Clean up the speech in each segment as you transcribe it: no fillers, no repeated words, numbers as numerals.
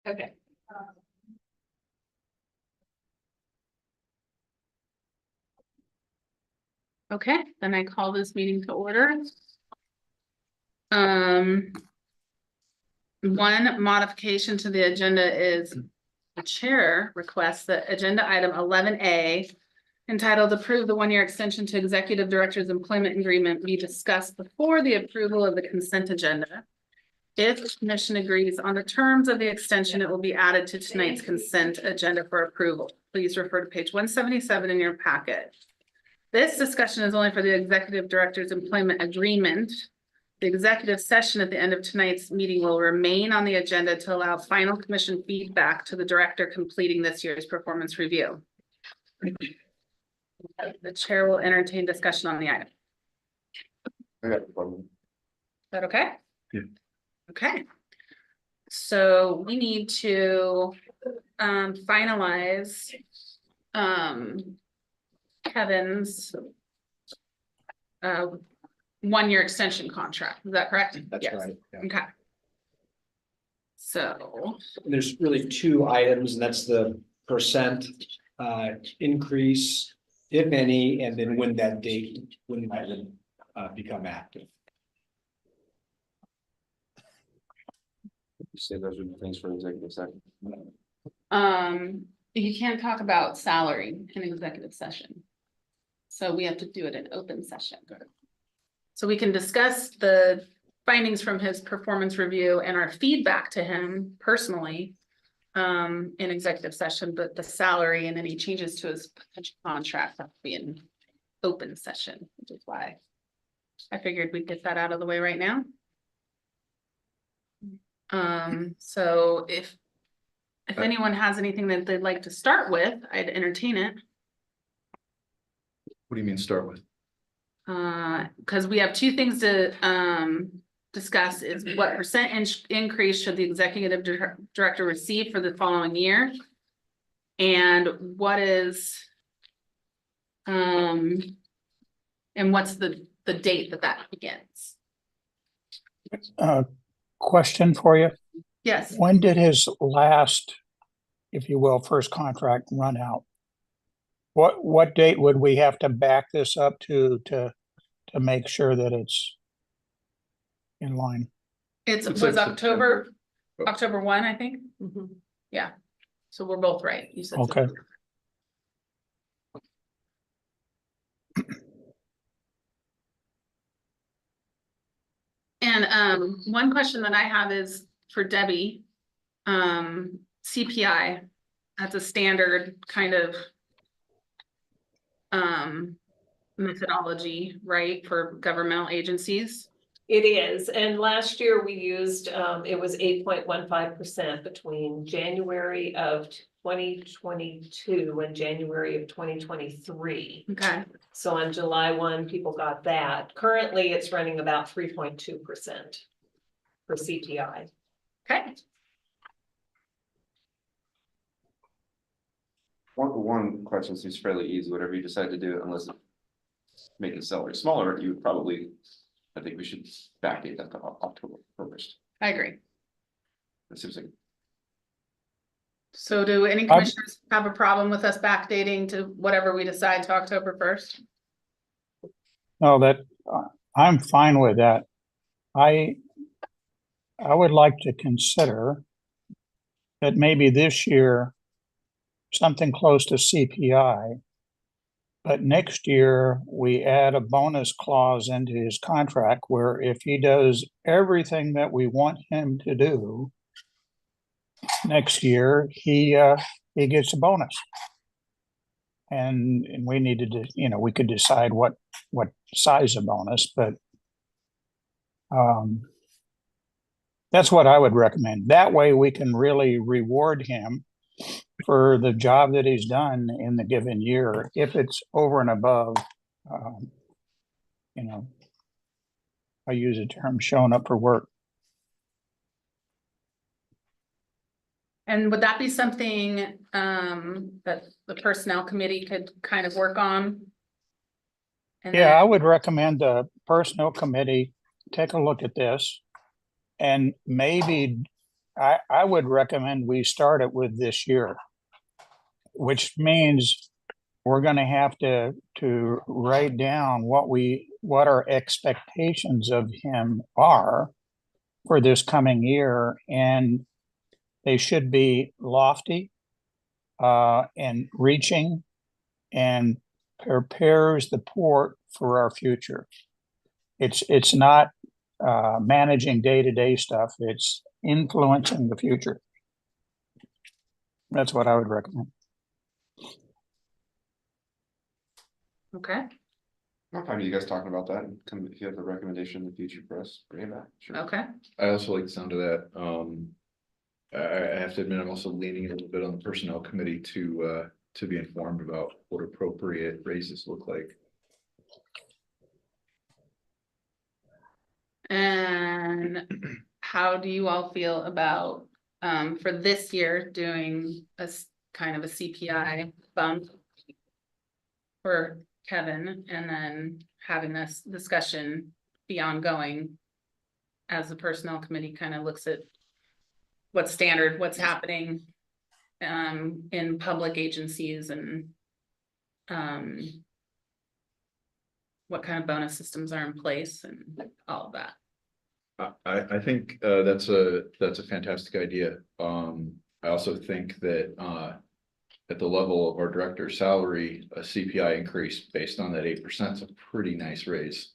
Okay. Okay, then I call this meeting to order. One modification to the agenda is the chair requests that agenda item 11A entitled Approve the one-year extension to Executive Director's Employment Agreement be discussed before the approval of the consent agenda. If the commission agrees on the terms of the extension, it will be added to tonight's consent agenda for approval. Please refer to page 177 in your packet. This discussion is only for the executive director's employment agreement. The executive session at the end of tonight's meeting will remain on the agenda to allow final commission feedback to the director completing this year's performance review. The chair will entertain discussion on the item. Is that okay? Yeah. Okay. So we need to finalize Kevin's one-year extension contract. Is that correct? That's Yes. right. Yeah. Okay. So, There's really two items, and that's the percent increase, if any, and then when that date, when that would become active. You say those are the things for executive session. you can't talk about salary in executive session. So we have to do it in open session. So we can discuss the findings from his performance review and our feedback to him personally in executive session, but the salary and any changes to his potential contract have to be in open session, which is why I figured we'd get that out of the way right now. So if anyone has anything that they'd like to start with, I'd entertain it. What do you mean start with? Because we have two things to discuss is what percent increase should the executive director receive for the following year? And what is and what's the date that begins? Question for you. Yes, When did his last, if you will, first contract run out? What date would we have to back this up to make sure that it's in line? it It's was like October, September. October 1, I think. Yeah, so we're both right. You said Okay. September. And one question that I have is for Debbie. CPI, that's a standard kind of methodology, right, for governmental agencies. It is, and last year we used, it was 8.15% between January of 2022 and January of 2023. Okay, So on July 1, people got that. Currently, it's running about 3.2% for CPI. okay. One question seems fairly easy, whatever you decide to do, unless make the salary smaller, you would probably, I think we should backdate that to October 1st. I agree. That seems like, So do any commissioners have a problem with us backdating to whatever we decide to October 1st? No, I'm fine with that. I would like to consider that maybe this year something close to CPI, but next year we add a bonus clause into his contract where if he does everything that we want him to do next year, he gets a bonus. And we needed to, we could decide what size of bonus, but that's what I would recommend. That way we can really reward him for the job that he's done in the given year. If it's over and above, I use the term showing up for work. And would that be something that the personnel committee could kind of work on? And Yeah, then- I would recommend the personnel committee take a look at this and maybe I would recommend we start it with this year, which means we're gonna have to write down what our expectations of him are for this coming year, and they should be lofty, and reaching, and prepares the port for our future. It's not managing day-to-day stuff, it's influencing the future. That's what I would recommend. Okay, I'm fine with you guys talking about that, and come, if you have a recommendation in the future for us, bring it back, sure. okay. I also like the sound of that. I have to admit, I'm also leaning a little bit on the personnel committee to be informed about what appropriate raises look like. And how do you all feel about, for this year, doing kind of a CPI bump for Kevin, and then having this discussion be ongoing as the personnel committee kind of looks at what's standard, what's happening in public agencies, and what kind of bonus systems are in place and all of that. I think that's a fantastic idea. I also think that at the level of our director's salary, a CPI increase based on that 8% is a pretty nice raise.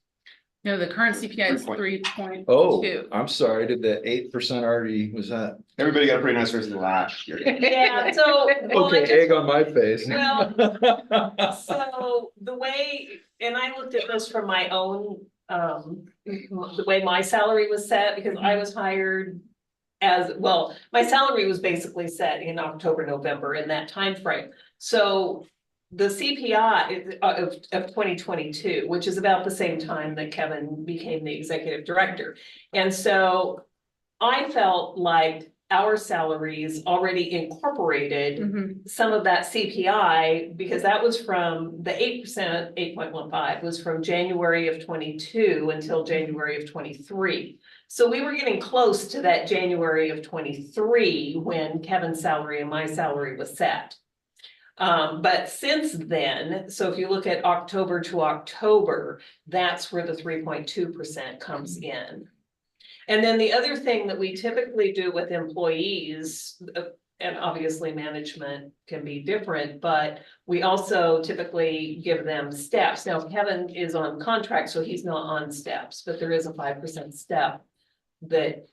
No, the current CPI is 3.2. 3.2. Oh, I'm sorry, did the 8% already, was that? Everybody got a pretty nice raise last year. Yeah, so. well, I Okay, just- egg on my face. Well, So the way, and I looked at this from my own, the way my salary was set, because I was hired as, well, my salary was basically set in October, November, in that time frame. So the CPI of 2022, which is about the same time that Kevin became the executive director. And so I felt like our salaries already incorporated Mhm. some of that CPI, because that was from the 8%, 8.15 was from January of 22 until January of 23. So we were getting close to that January of 23 when Kevin's salary and my salary was set. But since then, so if you look at October to October, that's where the 3.2% comes in. And then the other thing that we typically do with employees, and obviously management can be different, but we also typically give them steps. Now, Kevin is on contract, so he's not on steps, but there is a 5% step that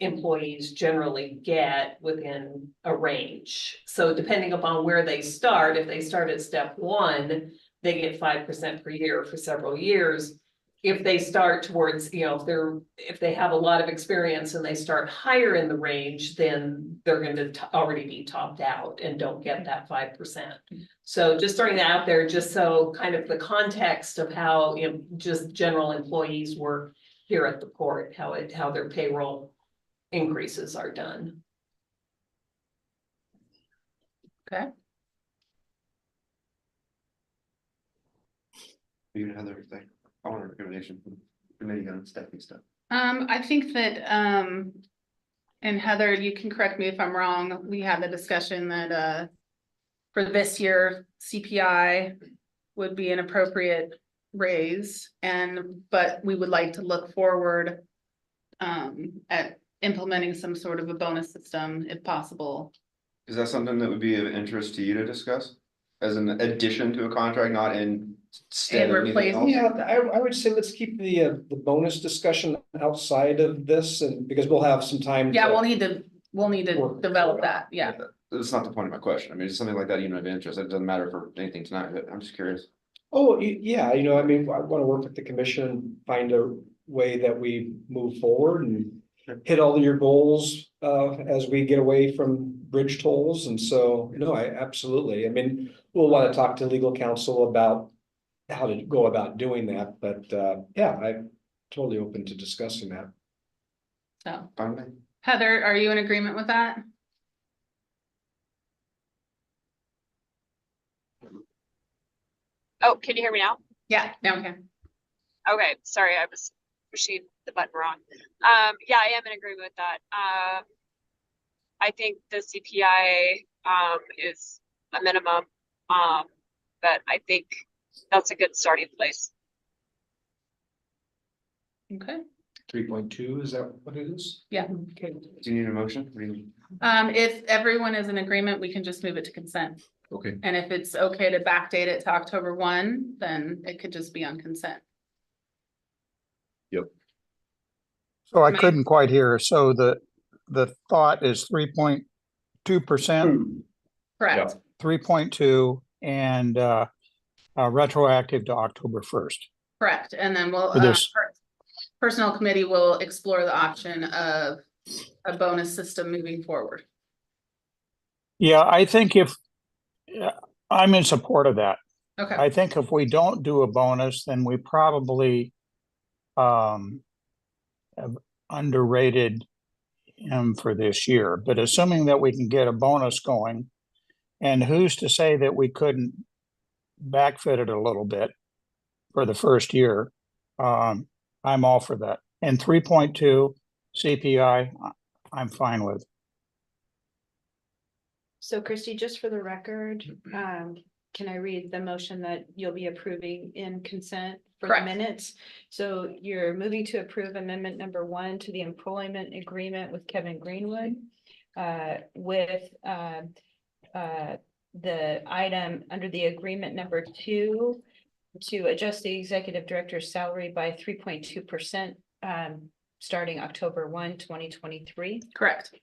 employees generally get within a range. So depending upon where they start, if they start at step 1, they get 5% per year for several years. If they start towards, if they have a lot of experience and they start higher in the range, then they're going to already be topped out and don't get that 5%. So just throwing that out there, just so kind of the context of how just general employees work here at the port, how their payroll increases are done. Okay, You and Heather, I want a recommendation from the committee on staffing stuff. I think that, and Heather, you can correct me if I'm wrong, we had the discussion that, for this year, CPI would be an appropriate raise, but we would like to look forward at implementing some sort of a bonus system if possible. Is that something that would be of interest to you to discuss? As an addition to a contract, not instead of anything else? Yeah, I would say let's keep the bonus discussion outside of this, and because we'll have some time. Yeah, to- we'll need to Work. develop that, yeah. That's not the point of my question. I mean, it's something like that, even of interest. It doesn't matter for anything tonight, but I'm just curious. Oh, yeah, I mean, I want to work with the commission, find a way that we move forward and hit all of your goals as we get away from bridge tolls. And so, I absolutely, I mean, we'll want to talk to legal counsel about how to go about doing that, but yeah, I'm totally open to discussing that. So, Fine with me. Heather, are you in agreement with that? Oh, can you hear me now? Yeah, now we can. Okay, sorry, I was pushing the button wrong. Yeah, I am in agreement with that. I think the CPI is a minimum. But I think that's a good starting place. Okay, 3.2, is that what it is? yeah. Okay. Do you need a motion? What do you need? If everyone is in agreement, we can just move it to consent. Okay, And if it's okay to backdate it to October 1, then it could just be on consent. So I Mike? couldn't quite hear. So the thought is 3.2%, Correct. 3.2 and retroactive to October 1st. Correct. And then we'll, For this. personnel committee will explore the option of a bonus system moving forward. Yeah, I think I'm in support of that. Okay, I think if we don't do a bonus, then we probably have underrated him for this year. But assuming that we can get a bonus going, and who's to say that we couldn't backfit it a little bit for the first year? I'm all for that. And 3.2 CPI, I'm fine with. So Christy, just for the record, can I read the motion that you'll be approving in consent for the Correct. minutes? So you're moving to approve amendment number 1 to the employment agreement with Kevin Greenwood. With the item under the agreement number 2 to adjust the executive director's salary by 3.2%, starting October 1, 2023. correct.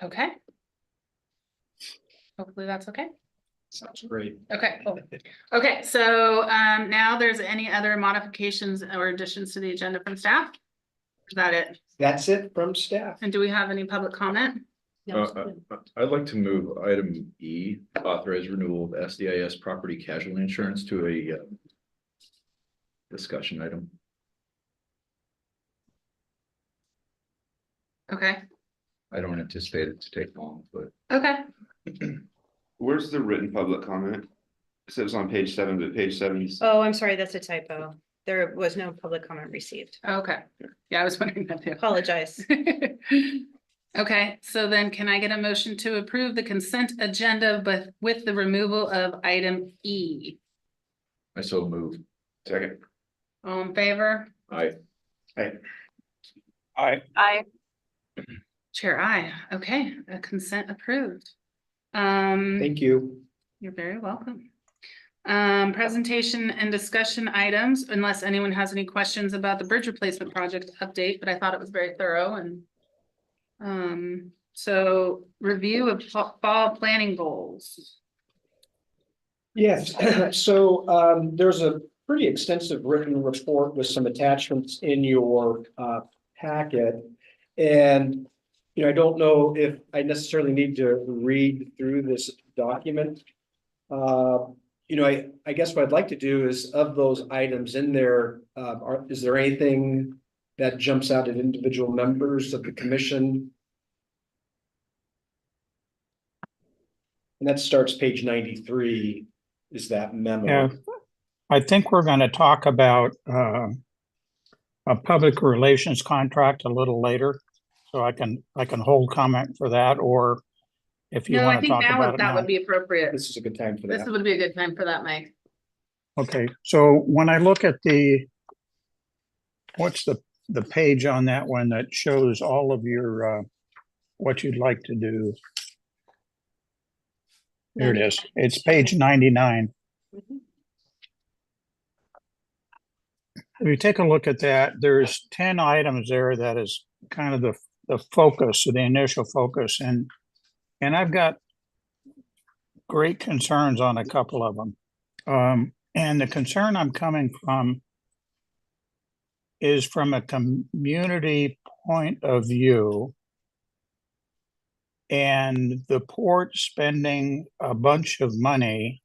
Okay. Hopefully that's okay. Sounds great. Okay, cool. Okay, so now there's any other modifications or additions to the agenda from staff? Is that it? That's it from staff. And do we have any public comment? I'd like to move item E, authorize renewal of SDIS property casualty insurance to a discussion item. Okay, I don't anticipate it to take long, but okay. Where's the written public comment? It says on page 7, but page 7. Oh, I'm sorry, that's a typo. There was no public comment received. Okay, yeah, I was wondering that too. Apologize. Okay, so then can I get a motion to approve the consent agenda, but with the removal of item E? I so move. Second. All in favor? I Chair, aye. Okay, a consent approved. Thank you. You're very welcome. Presentation and discussion items, unless anyone has any questions about the bridge replacement project update, but I thought it was very thorough and so review of fall planning goals. Yes, so there's a pretty extensive written report with some attachments in your packet. And, I don't know if I necessarily need to read through this document. I guess what I'd like to do is, of those items in there, is there anything that jumps out at individual members of the commission? And that starts page 93, is that memo. Yeah, I think we're going to talk about a public relations contract a little later. So I can hold comment for that, or if you No, I want to think talk now about it that now. would be appropriate. This is a good time for This that. would be a good time for that, Mike. Okay, so when I look at what's the page on that one that shows all of your, what you'd like to do? Here it is. It's page 99. Mhm. If you take a look at that, there's 10 items there that is kind of the focus, the initial focus, and I've got great concerns on a couple of them. And the concern I'm coming from is from a community point of view, and the port spending a bunch of money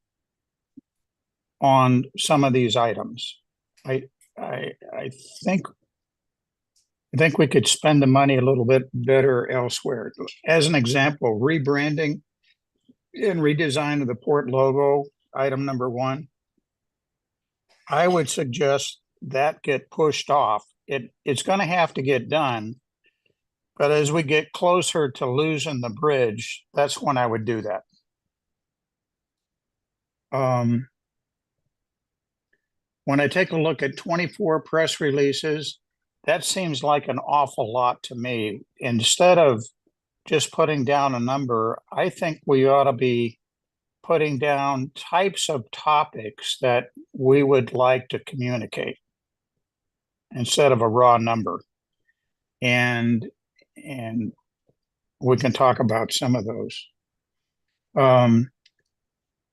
on some of these items. I think we could spend the money a little bit better elsewhere. As an example, rebranding and redesign of the port logo, item number 1. I would suggest that get pushed off. It's going to have to get done, But as we get closer to losing the bridge, that's when I would do that. When I take a look at 24 press releases, that seems like an awful lot to me. Instead of just putting down a number, I think we ought to be putting down types of topics that we would like to communicate instead of a raw number. And we can talk about some of those.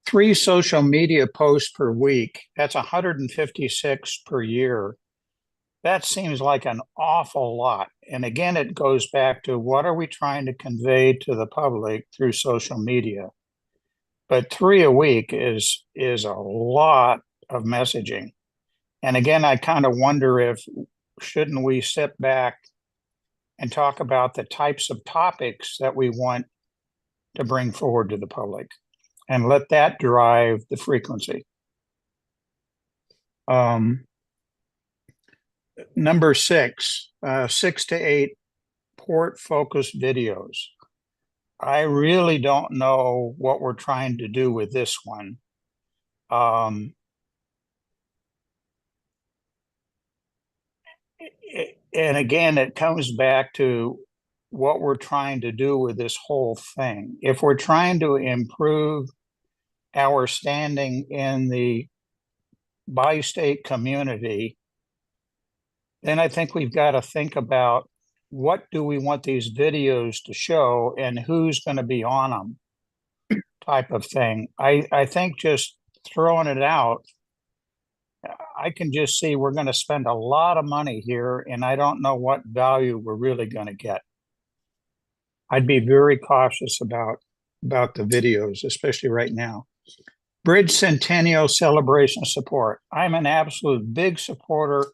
3 social media posts per week, that's 156 per year. That seems like an awful lot. And again, it goes back to what are we trying to convey to the public through social media? But 3 a week is a lot of messaging. And again, I kind of wonder if shouldn't we sit back and talk about the types of topics that we want to bring forward to the public and let that drive the frequency. Number 6, 6 to 8 port focused videos. I really don't know what we're trying to do with this one. And again, it comes back to what we're trying to do with this whole thing. If we're trying to improve our standing in the bi-state community, then I think we've got to think about what do we want these videos to show and who's going to be on them type of thing. I think just throwing it out, I can just see we're going to spend a lot of money here and I don't know what value we're really going to get. I'd be very cautious about the videos, especially right now. Bridge Centennial Celebration Support. I'm an absolute big supporter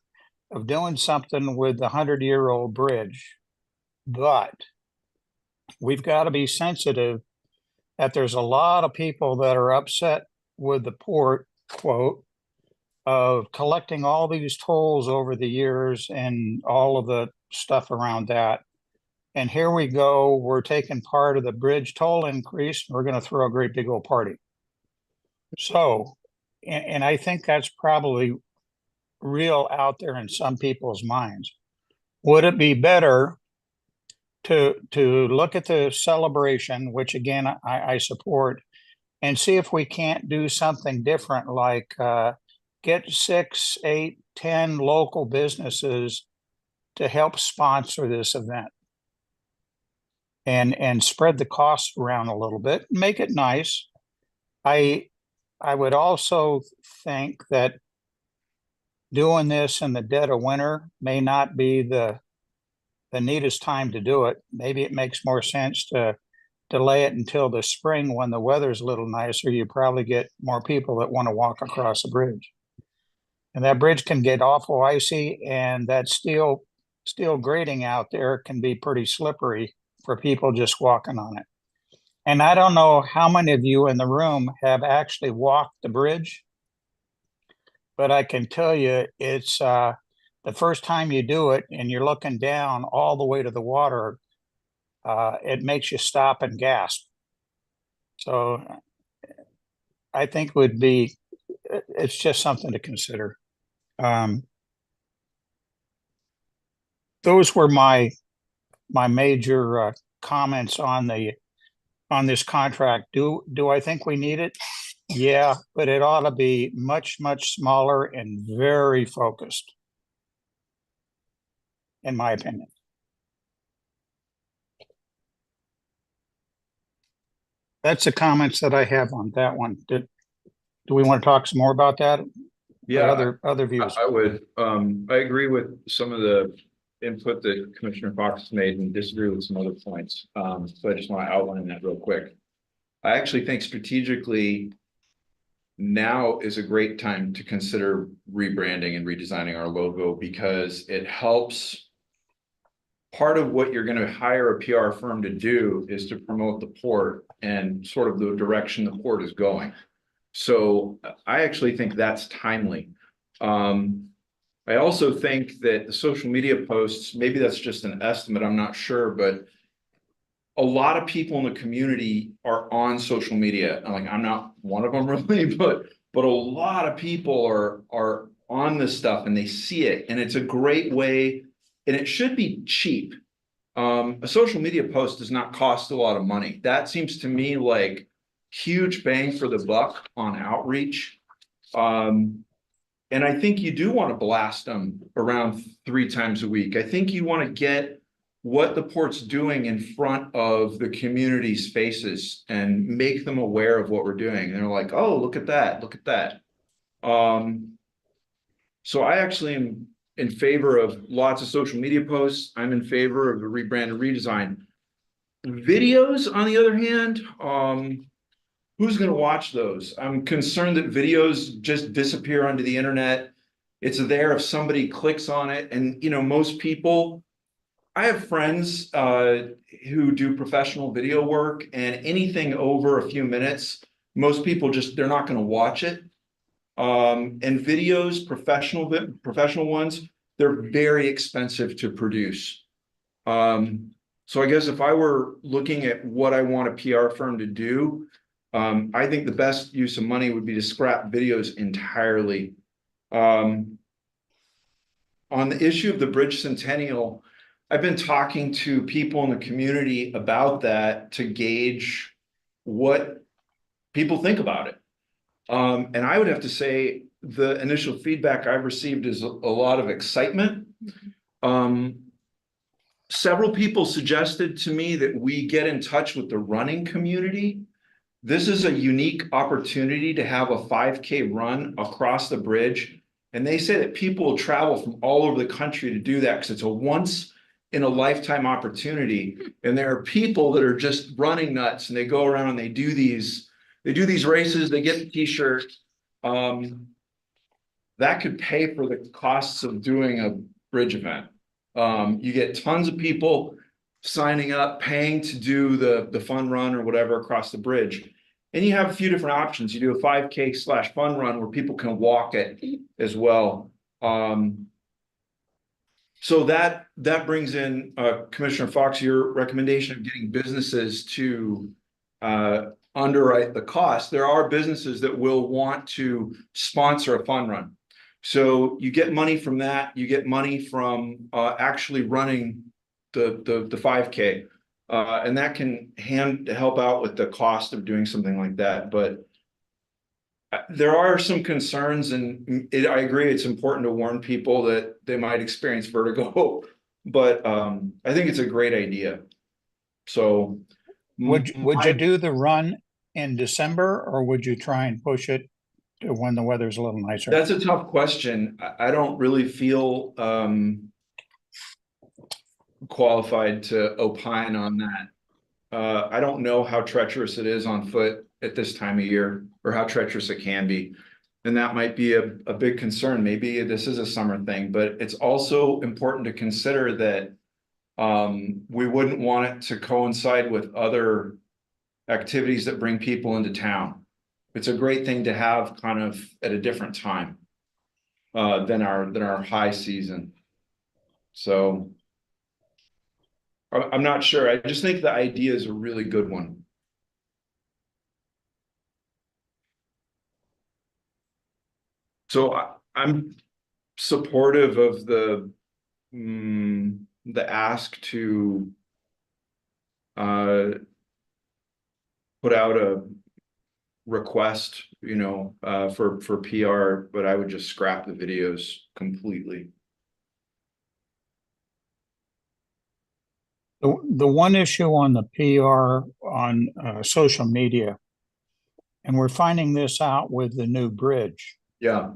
of doing something with the 100-year-old bridge, but we've got to be sensitive that there's a lot of people that are upset with the port, quote, of collecting all these tolls over the years and all of the stuff around that. And here we go, we're taking part of the bridge toll increase, and we're going to throw a great big old party. So, and I think that's probably real out there in some people's minds. Would it be better to look at the celebration, which again, I support, and see if we can't do something different, like get 6, 8, 10 local businesses to help sponsor this event and spread the cost around a little bit, make it nice. I would also think that doing this in the dead of winter may not be the neatest time to do it. Maybe it makes more sense to delay it until the spring when the weather's a little nicer. You probably get more people that want to walk across the bridge. And that bridge can get awful icy, and that steel grating out there can be pretty slippery for people just walking on it. And I don't know how many of you in the room have actually walked the bridge, but I can tell you it's the first time you do it and you're looking down all the way to the water, it makes you stop and gasp. So I think it's just something to consider. Those were my major comments on this contract. Do I think we need it? Yeah, but it ought to be much, much smaller and very focused, in my opinion. That's the comments that I have on that one. Do we want to talk some more about that? Yeah, Other views. I would, I agree with some of the input that Commissioner Fox has made and disagree with some other points. So I just want to outline that real quick. I actually think strategically now is a great time to consider rebranding and redesigning our logo, because it helps. Part of what you're going to hire a PR firm to do is to promote the port and sort of the direction the port is going. So I actually think that's timely. I also think that the social media posts, maybe that's just an estimate, I'm not sure, but a lot of people in the community are on social media. And like, I'm not one of them really, but a lot of people are on this stuff and they see it, and it's a great way, and it should be cheap. A social media post does not cost a lot of money. That seems to me like huge bang for the buck on outreach. And I think you do want to blast them around 3 times a week. I think you want to get what the port's doing in front of the community's faces and make them aware of what we're doing. And they're like, oh, look at that, look at that. So I actually am in favor of lots of social media posts. I'm in favor of the rebrand and redesign. Videos, on the other hand, who's going to watch those? I'm concerned that videos just disappear onto the internet. It's there if somebody clicks on it. And, most people, I have friends who do professional video work, and anything over a few minutes, most people they're not going to watch it. And videos, professional ones, they're very expensive to produce. So I guess if I were looking at what I want a PR firm to do, I think the best use of money would be to scrap videos entirely. On the issue of the Bridge Centennial, I've been talking to people in the community about that to gauge what people think about it. And I would have to say the initial feedback I've received is a lot of excitement. Several people suggested to me that we get in touch with the running community. This is a unique opportunity to have a 5K run across the bridge. And they say that people will travel from all over the country to do that because it's a once in a lifetime opportunity. And there are people that are just running nuts, and they go around and they do these races, they get the t-shirt. That could pay for the costs of doing a bridge event. You get tons of people signing up, paying to do the fun run or whatever across the bridge. And you have a few different options. You do a 5K/fun run where people can walk it as well. So that brings in Commissioner Fox, your recommendation of getting businesses to underwrite the cost. There are businesses that will want to sponsor a fun run. So you get money from that. You get money from actually running the 5K. And that can help out with the cost of doing something like that. But there are some concerns, and I agree it's important to warn people that they might experience vertigo. But I think it's a great idea. So Would you do the run in December, or would you try and push it to when the weather's a little nicer? That's a tough question. I don't really feel qualified to opine on that. I don't know how treacherous it is on foot at this time of year, or how treacherous it can be. And that might be a big concern. Maybe this is a summer thing, but it's also important to consider that we wouldn't want it to coincide with other activities that bring people into town. It's a great thing to have kind of at a different time than our high season. So I'm not sure. I just think the idea is a really good one. So I'm supportive of the ask to put out a request, for PR, but I would just scrap the videos completely. The one issue on the PR on social media, and we're finding this out with the new bridge, Yeah.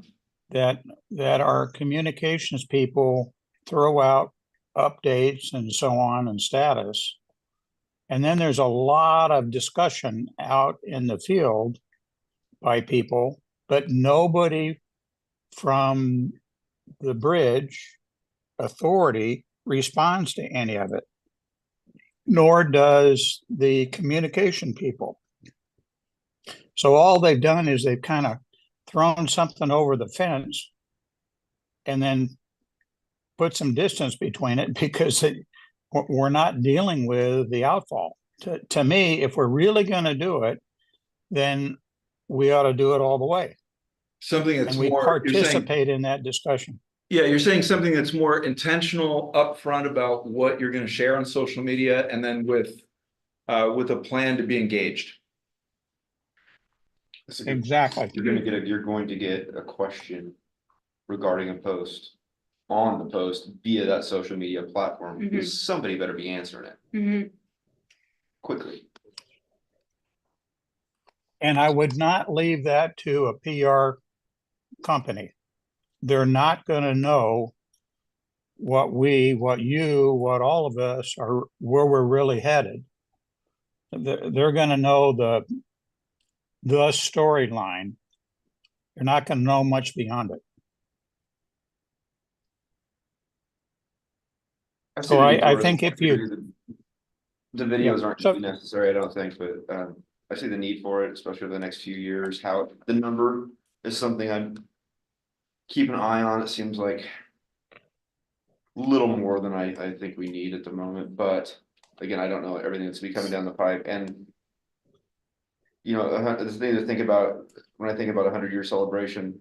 that our communications people throw out updates and so on and status. And then there's a lot of discussion out in the field by people, but nobody from the bridge authority responds to any of it, nor does the communication people. So all they've done is they've kind of thrown something over the fence and then put some distance between it because we're not dealing with the outfall. To me, if we're really going to do it, then we ought to do it all the way. Something that's And we more, you're saying, participate in that discussion. yeah, you're saying something that's more intentional upfront about what you're gonna share on social media and then with a plan to be engaged. That's a good- Exactly. You're going to get a question regarding a post on the post via that social media platform. Mhm. Somebody better be answering it Mhm. quickly. And I would not leave that to a PR company. They're not going to know what you, what all of us are, where we're really headed. They're going to know the storyline. They're not going to know much beyond it. So I think if you, The videos aren't so- really necessary, I don't think, but I see the need for it, especially over the next few years. How the number is something I'm keep an eye on. It seems like a little more than I think we need at the moment, but again, I don't know everything that's be coming down the pipe. And you know, the thing to think about when I think about 100-year celebration,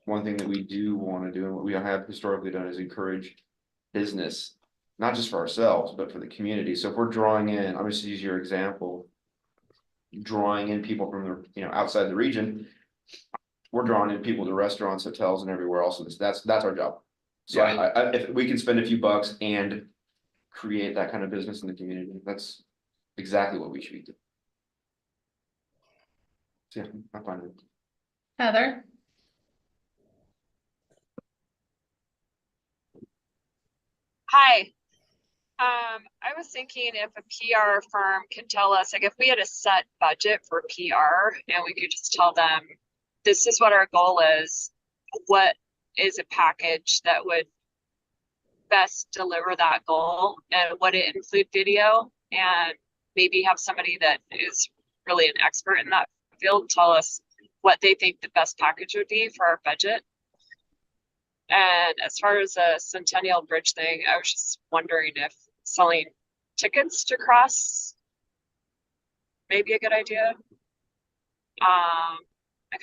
one thing that we do want to do and what we have historically done is encourage business, not just for ourselves, but for the community. So if we're drawing in, I'm just use your example, drawing in people from the, you know, outside the region, we're drawing in people to restaurants, hotels, and everywhere else. And that's our job. So Yeah. if we can spend a few bucks and create that kind of business in the community, that's exactly what we should be doing. So yeah, I'm fine with it. Heather? Hi. I was thinking if a PR firm could tell us, like if we had a set budget for PR and we could just tell them, this is what our goal is, what is a package that would best deliver that goal, and would it include video, and maybe have somebody that is really an expert in that field tell us what they think the best package would be for our budget. And as far as a Centennial Bridge thing, I was just wondering if selling tickets to cross may be a good idea. I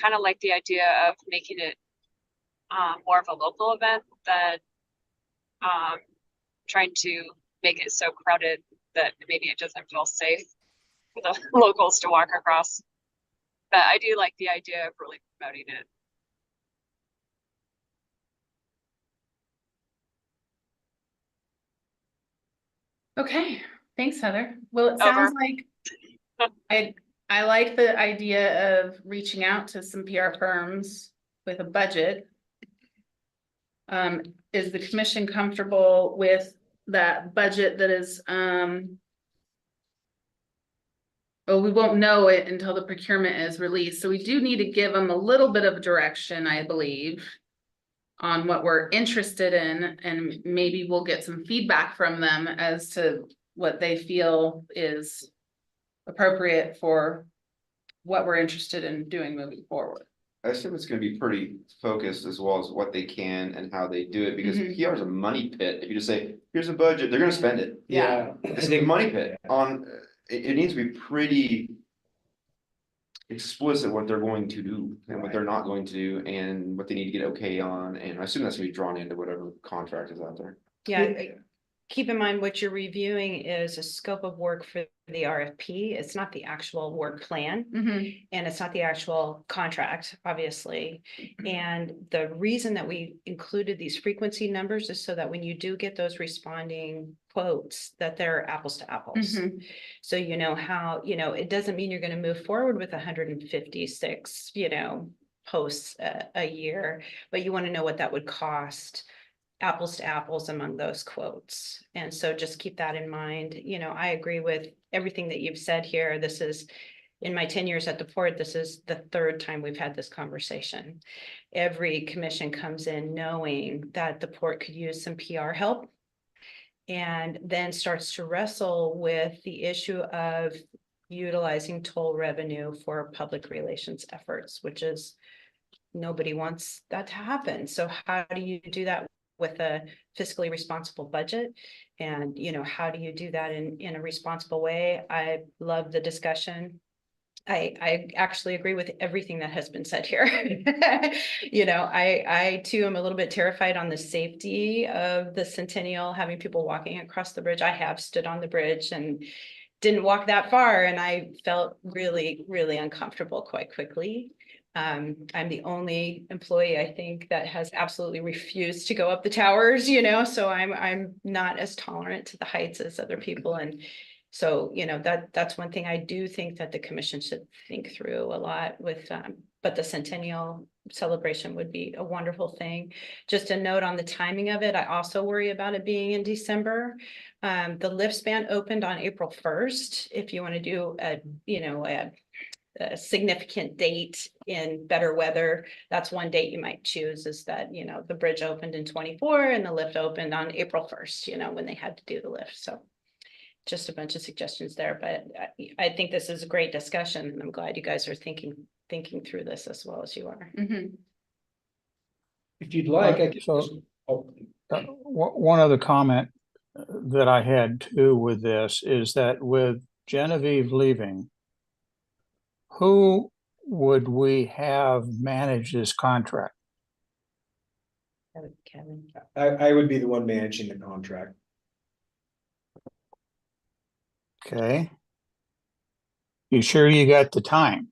kind of like the idea of making it more of a local event than trying to make it so crowded that maybe it doesn't feel safe for the locals to walk across. But I do like the idea of really promoting it. Okay, thanks, Heather. Well, it sounds like I like the idea of reaching out to some PR firms with a budget. Is the commission comfortable with that budget that is, well, we won't know it until the procurement is released, so we do need to give them a little bit of direction, I believe, on what we're interested in, and maybe we'll get some feedback from them as to what they feel is appropriate for what we're interested in doing moving forward. I assume it's gonna be pretty focused as well as what they can and how they do it, because Mhm. PR is a money pit. If you just say, here's a budget, they're gonna spend it. Yeah. It's a money pit on, it needs to be pretty explicit what they're going to do and what they're not going to do and what they need to get okay on. And I assume that's gonna be drawn into whatever contract is out there. Yeah, keep in mind what you're reviewing is a scope of work for the RFP. It's not the actual work plan. Mhm. And it's not the actual contract, obviously. And the reason that we included these frequency numbers is so that when you do get those responding quotes, that they're apples to apples. Mhm. So you know how, it doesn't mean you're gonna move forward with 156, posts a year, but you wanna know what that would cost, apples to apples among those quotes. And so just keep that in mind. I agree with everything that you've said here. This is, in my 10 years at the port, this is the third time we've had this conversation. Every commission comes in knowing that the port could use some PR help, and then starts to wrestle with the issue of utilizing toll revenue for public relations efforts, which is nobody wants that to happen. So how do you do that with a fiscally responsible budget? And, you know, how do you do that in a responsible way? I love the discussion. I actually agree with everything that has been said here. You know, I too am a little bit terrified on the safety of the Centennial, having people walking across the bridge. I have stood on the bridge and didn't walk that far, and I felt really, really uncomfortable quite quickly. I'm the only employee, I think, that has absolutely refused to go up the towers, you know, so I'm not as tolerant to the heights as other people. And so, you know, that's one thing I do think that the commission should think through a lot with, but the Centennial celebration would be a wonderful thing. Just a note on the timing of it, I also worry about it being in December. The lift span opened on April 1st. If you want to do a, you know, a significant date in better weather, that's one date you might choose, is that, you know, the bridge opened in 24 and the lift opened on April 1st, you know, when they had to do the lift. So just a bunch of suggestions there, but I think this is a great discussion, and I'm glad you guys are thinking through this as well as you are. Mhm. If you'd like, I could So- just, oh, One other comment that I had too with this is that with Genevieve leaving, who would we have manage this contract? Kevin. I would be the one managing the contract. Okay. You sure you got the time?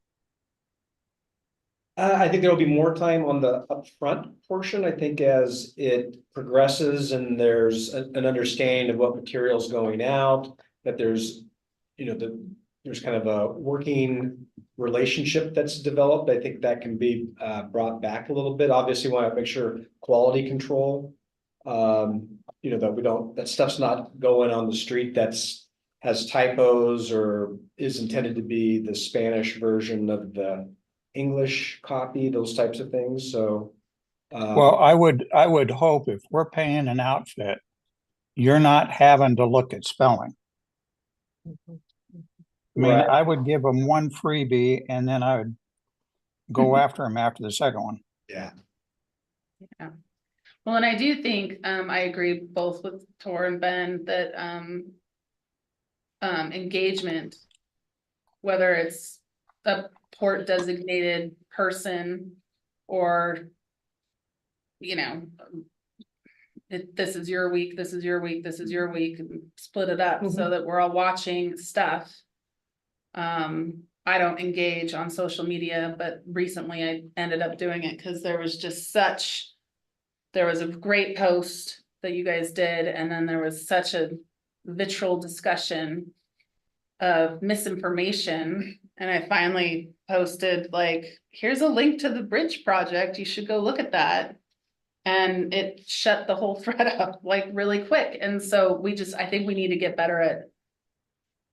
I think there'll be more time on the upfront portion. I think as it progresses and there's an understanding of what material's going out, that there's, you know, there's kind of a working relationship that's developed. I think that can be brought back a little bit. Obviously, want to make sure quality control. You know, that we don't, that stuff's not going on the street has typos or is intended to be the Spanish version of the English copy, those types of things, so. Well, I would hope if we're paying an outfit, you're not having to look at spelling. I mean, Right. I would give them one freebie and then I would go after them after the second one. Yeah, Well, and I do think, I agree both with Tor and Ben that, engagement, whether it's a port designated person or, you know, this is your week, this is your week, this is your week, and split it up so that we're all watching stuff. I don't engage on social media, but recently I ended up doing it because there was just there was a great post that you guys did, and then there was such a vitriol discussion of misinformation. And I finally posted like, here's a link to the bridge project. You should go look at that. And it shut the whole thread up like really quick. And so I think we need to get better at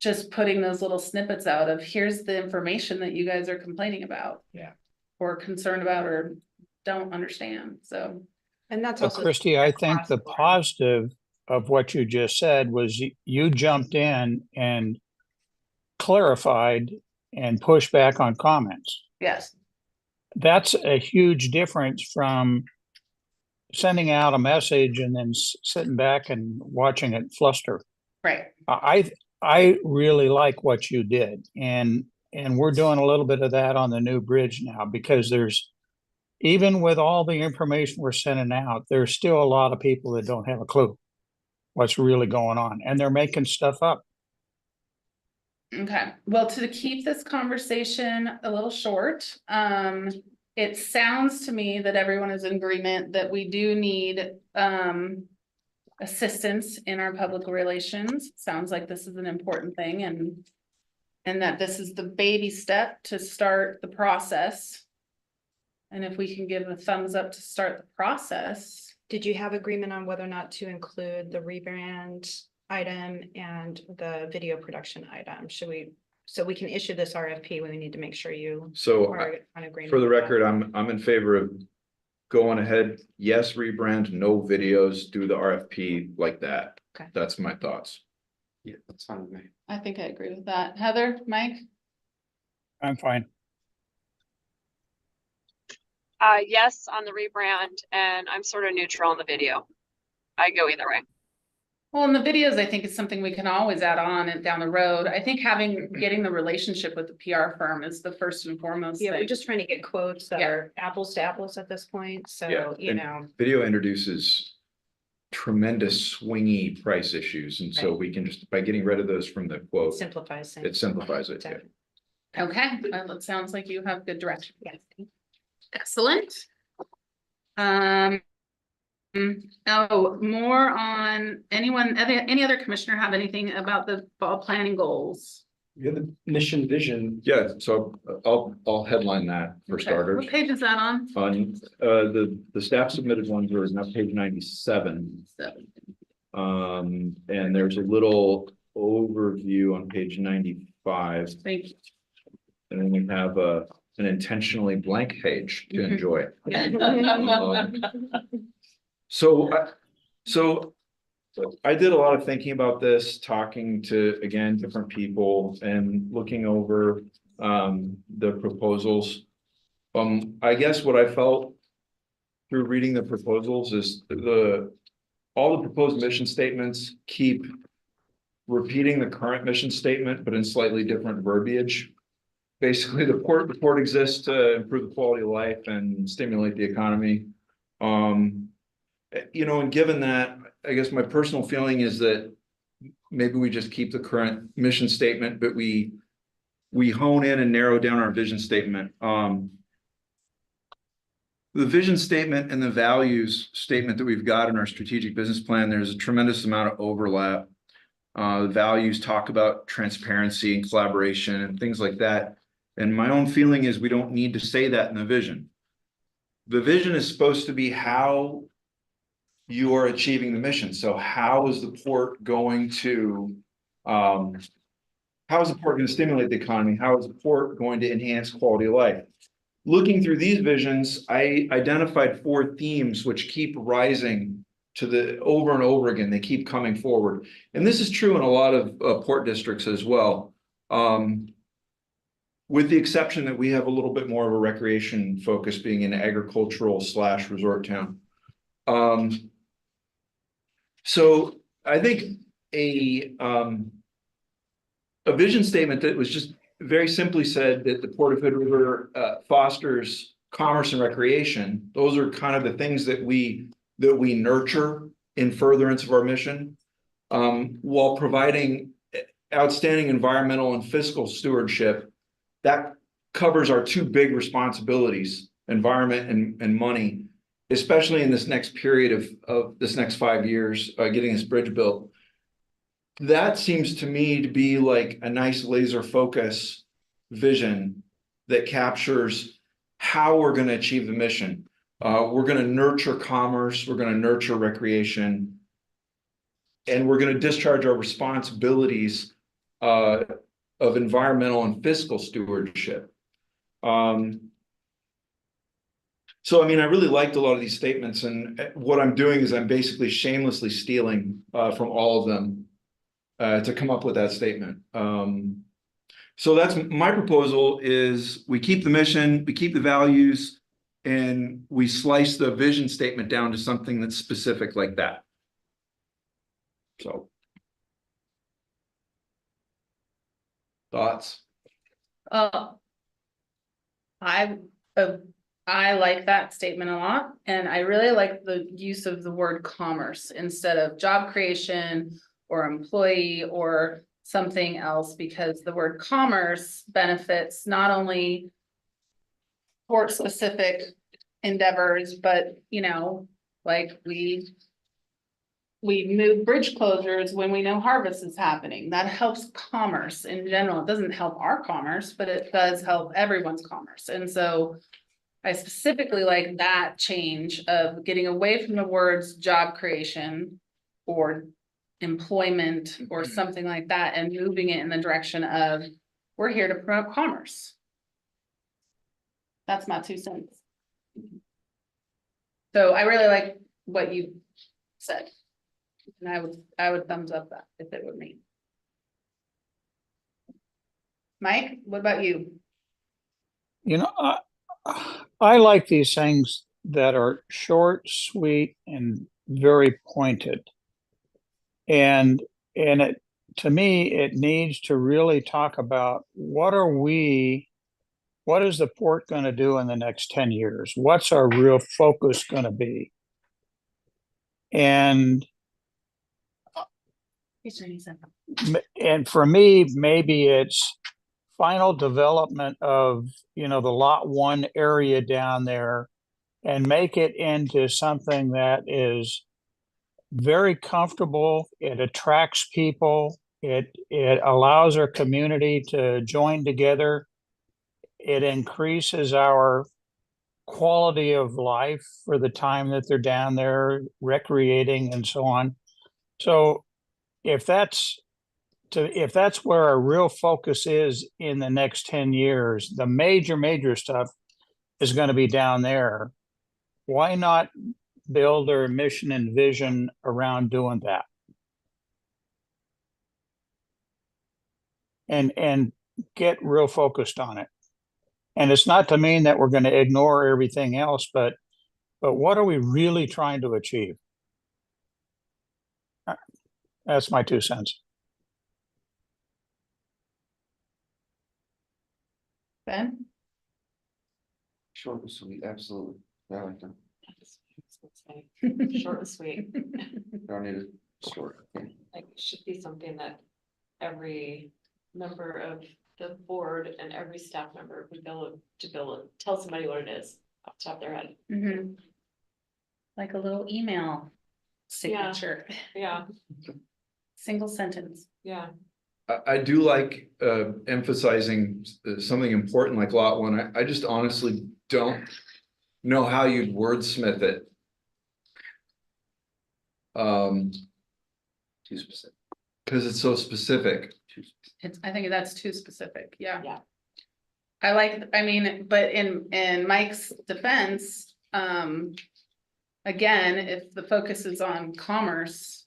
just putting those little snippets out of here's the information that you guys are complaining about. Yeah. Or concerned about or don't understand. So. And that's So also. Christie, I think the across board. positive of what you just said was you jumped in and clarified and pushed back on comments. Yes. That's a huge difference from sending out a message and then sitting back and watching it fluster. Right. I really like what you did, and we're doing a little bit of that on the new bridge now, because there's, even with all the information we're sending out, there's still a lot of people that don't have a clue what's really going on, and they're making stuff up. Okay, well, to keep this conversation a little short, it sounds to me that everyone is in agreement that we do need, assistance in our public relations. Sounds like this is an important thing, and that this is the baby step to start the process. And if we can give a thumbs up to start the process. Did you have agreement on whether or not to include the rebrand item and the video production item? Should we, so we can issue this RFP, we need to make sure you So are on agreement. for the with that. record, I'm in favor of going ahead. Yes, rebrand, no videos, do the RFP like that. Okay. That's my thoughts. Yeah, that's fine with me. I think I agree with that. Heather, Mike? I'm fine. Yes, on the rebrand, and I'm sort of neutral on the video. I go either way. Well, in the videos, I think is something we can always add on and down the road. I think getting the relationship with the PR firm is the first and foremost Yeah, we're thing. just trying to get quotes that Yeah. are apples to apples at this point, Yeah, so, you and know. Video introduces tremendous swingy price issues, and so Right. we can just, by getting rid of those from the quote, Simplifies things. it simplifies it. Yeah. Exactly. Okay, well, it sounds like you have good direction. Yes. Excellent. Oh, more on any other commissioner have anything about the fall planning goals? You have the mission vision. Yeah, so I'll headline that for Okay, starters. what page is that on? On, the staff submitted ones are now page 97. And there's a little overview on page 95, Thank you. and then we have an intentionally blank page to Mhm. enjoy. Yeah. So I did a lot of thinking about this, talking to, again, different people and looking over the proposals. I guess what I felt through reading the proposals is all the proposed mission statements keep repeating the current mission statement, but in slightly different verbiage. Basically, the port exists to improve the quality of life and stimulate the economy. You know, and given that, I guess my personal feeling is that maybe we just keep the current mission statement, but we hone in and narrow down our vision statement. The vision statement and the values statement that we've got in our strategic business plan, there's a tremendous amount of overlap. The values talk about transparency and collaboration and things like that. And my own feeling is we don't need to say that in the vision. The vision is supposed to be how you are achieving the mission. So how is the port going to, stimulate the economy? How is the port going to enhance quality of life? Looking through these visions, I identified 4 themes which keep rising to the over and over again. They keep coming forward. And this is true in a lot of port districts as well. With the exception that we have a little bit more of a recreation focus being an agricultural / resort town. So I think a vision statement that was just very simply said that the Port of Hood River fosters commerce and recreation. Those are kind of the things that we nurture in furtherance of our mission, while providing outstanding environmental and fiscal stewardship. That covers our 2 big responsibilities, environment and money, especially in this next period of this next 5 years, getting this bridge built. That seems to me to be like a nice laser focus vision that captures how we're going to achieve the mission. We're going to nurture commerce, we're going to nurture recreation, and we're going to discharge our responsibilities of environmental and fiscal stewardship. So, I mean, I really liked a lot of these statements, and what I'm doing is I'm basically shamelessly stealing from all of them to come up with that statement. So that's my proposal is we keep the mission, we keep the values, and we slice the vision statement down to something that's specific like that. So. Thoughts? I like that statement a lot, and I really like the use of the word commerce instead of job creation or employee or something else, because the word commerce benefits not only port specific endeavors, but you know, like we move bridge closures when we know harvest is happening. That helps commerce in general. It doesn't help our commerce, but it does help everyone's commerce. And so I specifically like that change of getting away from the words job creation or employment or something like that and moving it in the direction of we're here to promote commerce. That's my 2 cents. So I really like what you said. And I would thumbs up that if it were me. Mike, what about you? You know, I like these things that are short, sweet, and very pointed. And it, to me, it needs to really talk about what is the port gonna do in the next 10 years? What's our real focus gonna be? And for me, maybe it's final development of, the lot one area down there and make it into something that is very comfortable. It attracts people. It allows our community to join together. It increases our quality of life for the time that they're down there recreating and so on. So if that's where our real focus is in the next 10 years, the major stuff is going to be down there. Why not build our mission and vision around doing that? And get real focused on it. And it's not to mean that we're going to ignore everything else, but what are we really trying to achieve? That's my 2 cents. Ben? Short and sweet, absolutely. I like that. Short and sweet. Don't need it short. Like, it should be something that every member of the board and every staff member would be able to tell somebody what it is off the top of their head. Mhm. Like a little email signature, Yeah, single sentence. yeah. I do like emphasizing something important like lot one. I just honestly don't know how you'd wordsmith it. Too specific. Because it's so specific. I think that's too specific, yeah. Yeah. I mean, but in Mike's defense, again, if the focus is on commerce.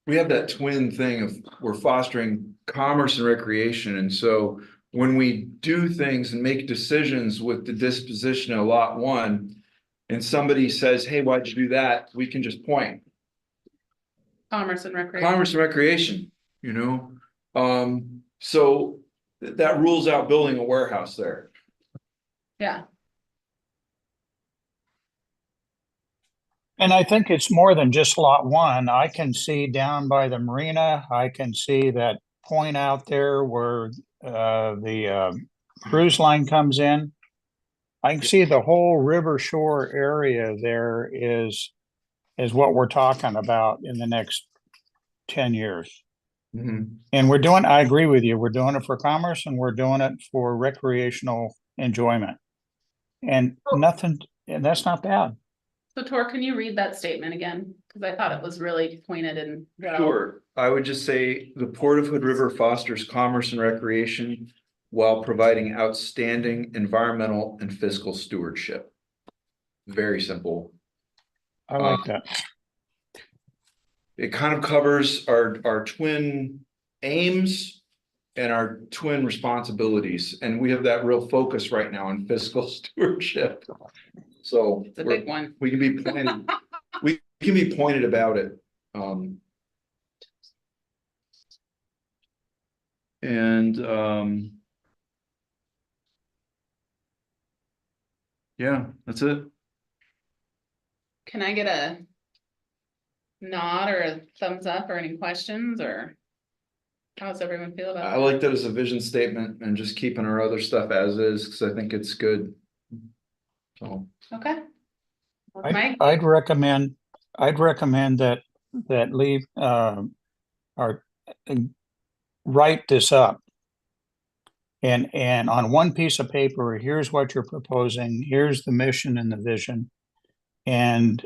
We have that twin thing of we're fostering commerce and recreation, and so when we do things and make decisions with the disposition of lot one. And somebody says, hey, why'd you do that? We can just point. Commerce and recreation. Commerce and recreation, so that rules out building a warehouse there. Yeah, And I think it's more than just lot one. I can see down by the marina, I can see that point out there where the cruise line comes in. I can see the whole river shore area there is what we're talking about in the next 10 years. Mhm. And I agree with you, we're doing it for commerce and we're doing it for recreational enjoyment. And that's not bad. so Tor, can you read that statement again? Cause I thought it was really pointed and. Sure, I would just say the Port of Hood River fosters commerce and recreation while providing outstanding environmental and fiscal stewardship. Very simple. I like that. It kind of covers our twin aims and our twin responsibilities, and we have that real focus right now on fiscal stewardship. So It's a big one. we can be pointed about it. Yeah, that's it. Can I get a nod or a thumbs up or any questions or? How does everyone feel I about it? like that as a vision statement and just keeping our other stuff as is, because I think it's good. So, Okay. Mike? I'd recommend that leave, write this up. And on one piece of paper, here's what you're proposing, here's the mission and the vision. And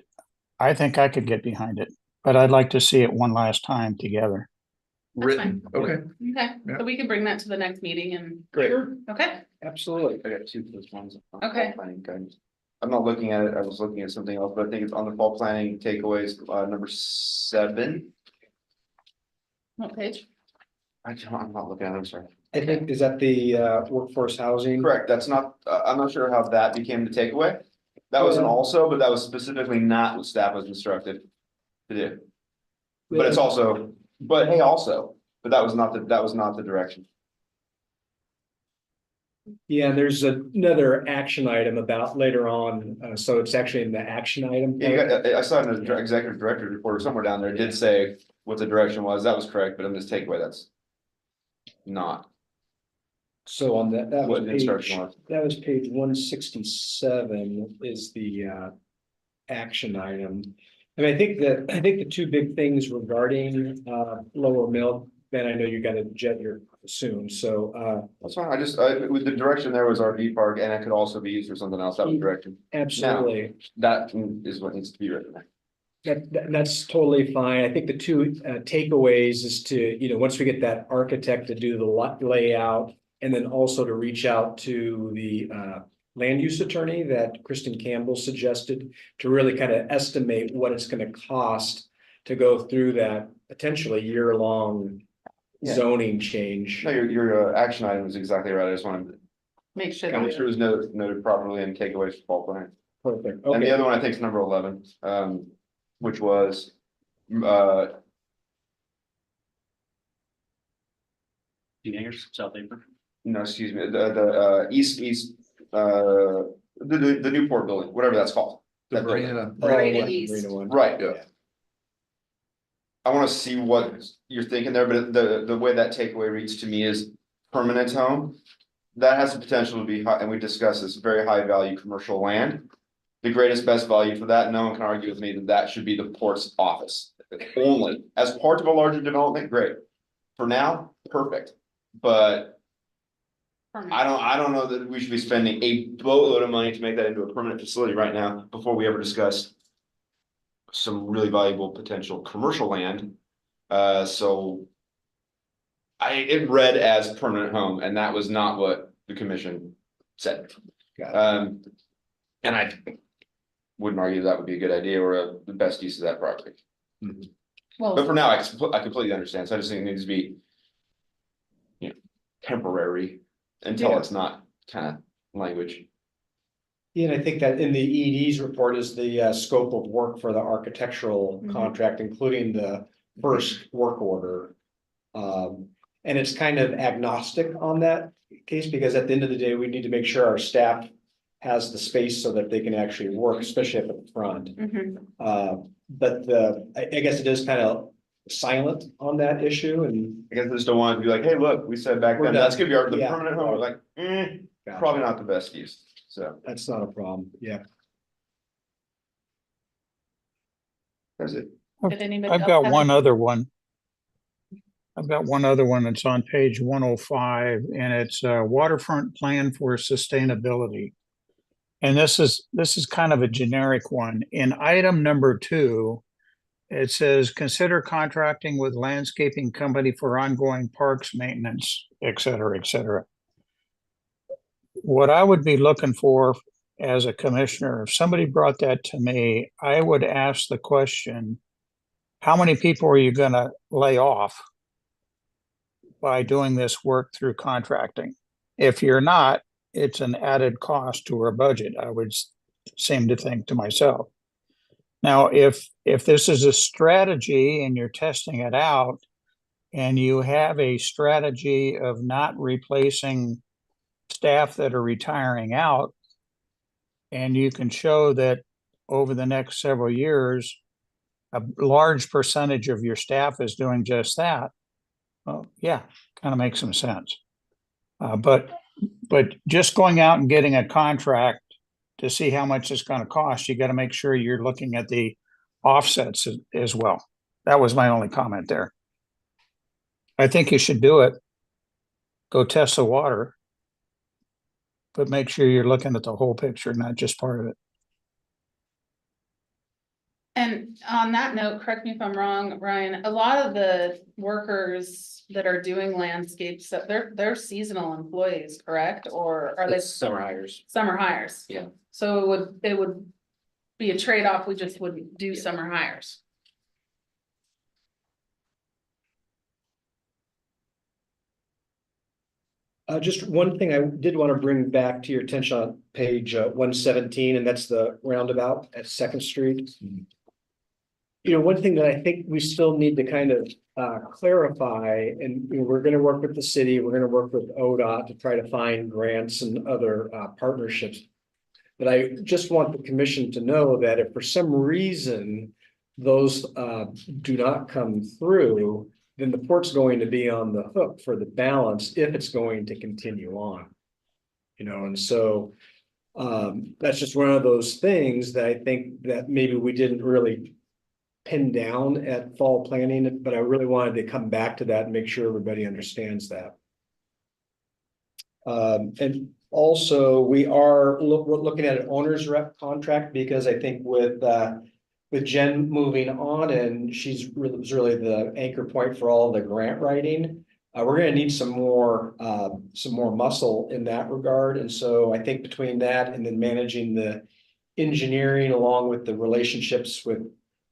I think I could get behind it, but I'd like to see it one last time together. written, okay. Okay, Yeah. so we can bring that to the next meeting and, Great. okay, Absolutely. I got 2 for this one. Okay. Planning guidance. I'm not looking at it, I was looking at something else, but I think it's on the fall planning takeaways, number 7. what page? I'm not looking at it, I'm sorry. I think, is that the workforce housing? Correct, that's not, I'm not sure how that became the takeaway. That was an Yeah. also, but that was specifically not what staff was instructed to do. But it's also, but hey, also, but that was not the direction. Yeah, there's another action item about later on, so it's actually in the action item. Yeah, you got, I saw in the executive director's report or somewhere down there, it did say what the direction was, that was correct, but in this takeaway, that's not So on that, that what was the instruction page, was. that was page 167 is the action item. And I think the two big things regarding lower mill, Ben, I know you got a jet here soon, so That's fine, with the direction there was RV park, and it could also be used for something else, that was direction. absolutely. That is what needs to be written there. That's totally fine. I think the two takeaways is to, once we get that architect to do the layout. And then also to reach out to the land use attorney that Kristen Campbell suggested to really kind of estimate what it's gonna cost to go through that potentially year-long Yeah. zoning change. No, your action item is exactly right, I just wanted Make sure to make that sure it was noted properly and takeaways for Paul Plan. Perfect, And the okay. other one, I think, is number 11, which was, South Apron. no, excuse me, the east, the Newport building, whatever that's called. That building. Oh, Marina yeah, East. Marina one. Right. Yeah. I wanna see what you're thinking there, but the way that takeaway reads to me is permanent home. That has the potential to be high, and we discussed this, very high value commercial land. The greatest best value for that, no one can argue with me that that should be the port's office only. As part of a larger development, great. For now, perfect, but I don't know that we should be spending a boatload of money to make that into a permanent facility right now before we ever discuss some really valuable potential commercial land. So it read as permanent home, and that was not what the commission said. Got it. And I wouldn't argue that would be a good idea or the best use of that property. But well, for now, I completely understand, so I just think it needs to be temporary until Yeah. it's not kind of language. Yeah, and I think that in the ED's report is the scope of work for the architectural Mhm. contract, including the first work order. And it's kind of agnostic on that case, because at the end of the day, we need to make sure our staff has the space so that they can actually work, especially up at the front. mhm. But I guess it is kind of silent on that issue and. I guess I just don't want it to be like, hey, look, we said back We're then, that's done. gonna be the Yeah. permanent home, we're like, Gotcha. probably not the best use, so. That's not a problem, yeah. That's it. Did anybody I've else got have one any- other one. I've got one other one that's on page 105, and it's waterfront plan for sustainability. And this is kind of a generic one. In item number 2, it says, consider contracting with landscaping company for ongoing parks maintenance, et cetera, et cetera. What I would be looking for as a commissioner, if somebody brought that to me, I would ask the question, how many people are you gonna lay off by doing this work through contracting? If you're not, it's an added cost to our budget, I would seem to think to myself. Now, if this is a strategy and you're testing it out, and you have a strategy of not replacing staff that are retiring out, and you can show that over the next several years, a large percentage of your staff is doing just that, well, yeah, kind of makes some sense. But just going out and getting a contract to see how much it's going to cost, you got to make sure you're looking at the offsets as well. That was my only comment there. I think you should do it. Go test the water. But make sure you're looking at the whole picture, not just part of it. And on that note, correct me if I'm wrong, Ryan, a lot of the workers that are doing landscapes, that they're seasonal employees, correct? Or are they Summer hires. summer hires? Yeah. So it would be a trade-off, we just wouldn't do summer hires. Just one thing I did want to bring back to your attention on page 117, and that's the roundabout at Second Street. You know, one thing that I think we still need to kind of clarify, and you know, we're gonna work with the city, we're gonna work with ODOT to try to find grants and other partnerships. But I just want the commission to know that if for some reason those do not come through, then the port's going to be on the hook for the balance if it's going to continue on. You know, and so that's just one of those things that I think that maybe we didn't really pin down at fall planning, but I really wanted to come back to that and make sure everybody understands that. And also we are we're looking at an owner's rep contract because I think with Jen moving on and she's really the anchor point for all the grant writing. We're gonna need some more muscle in that regard. And so I think between that and then managing the engineering along with the relationships with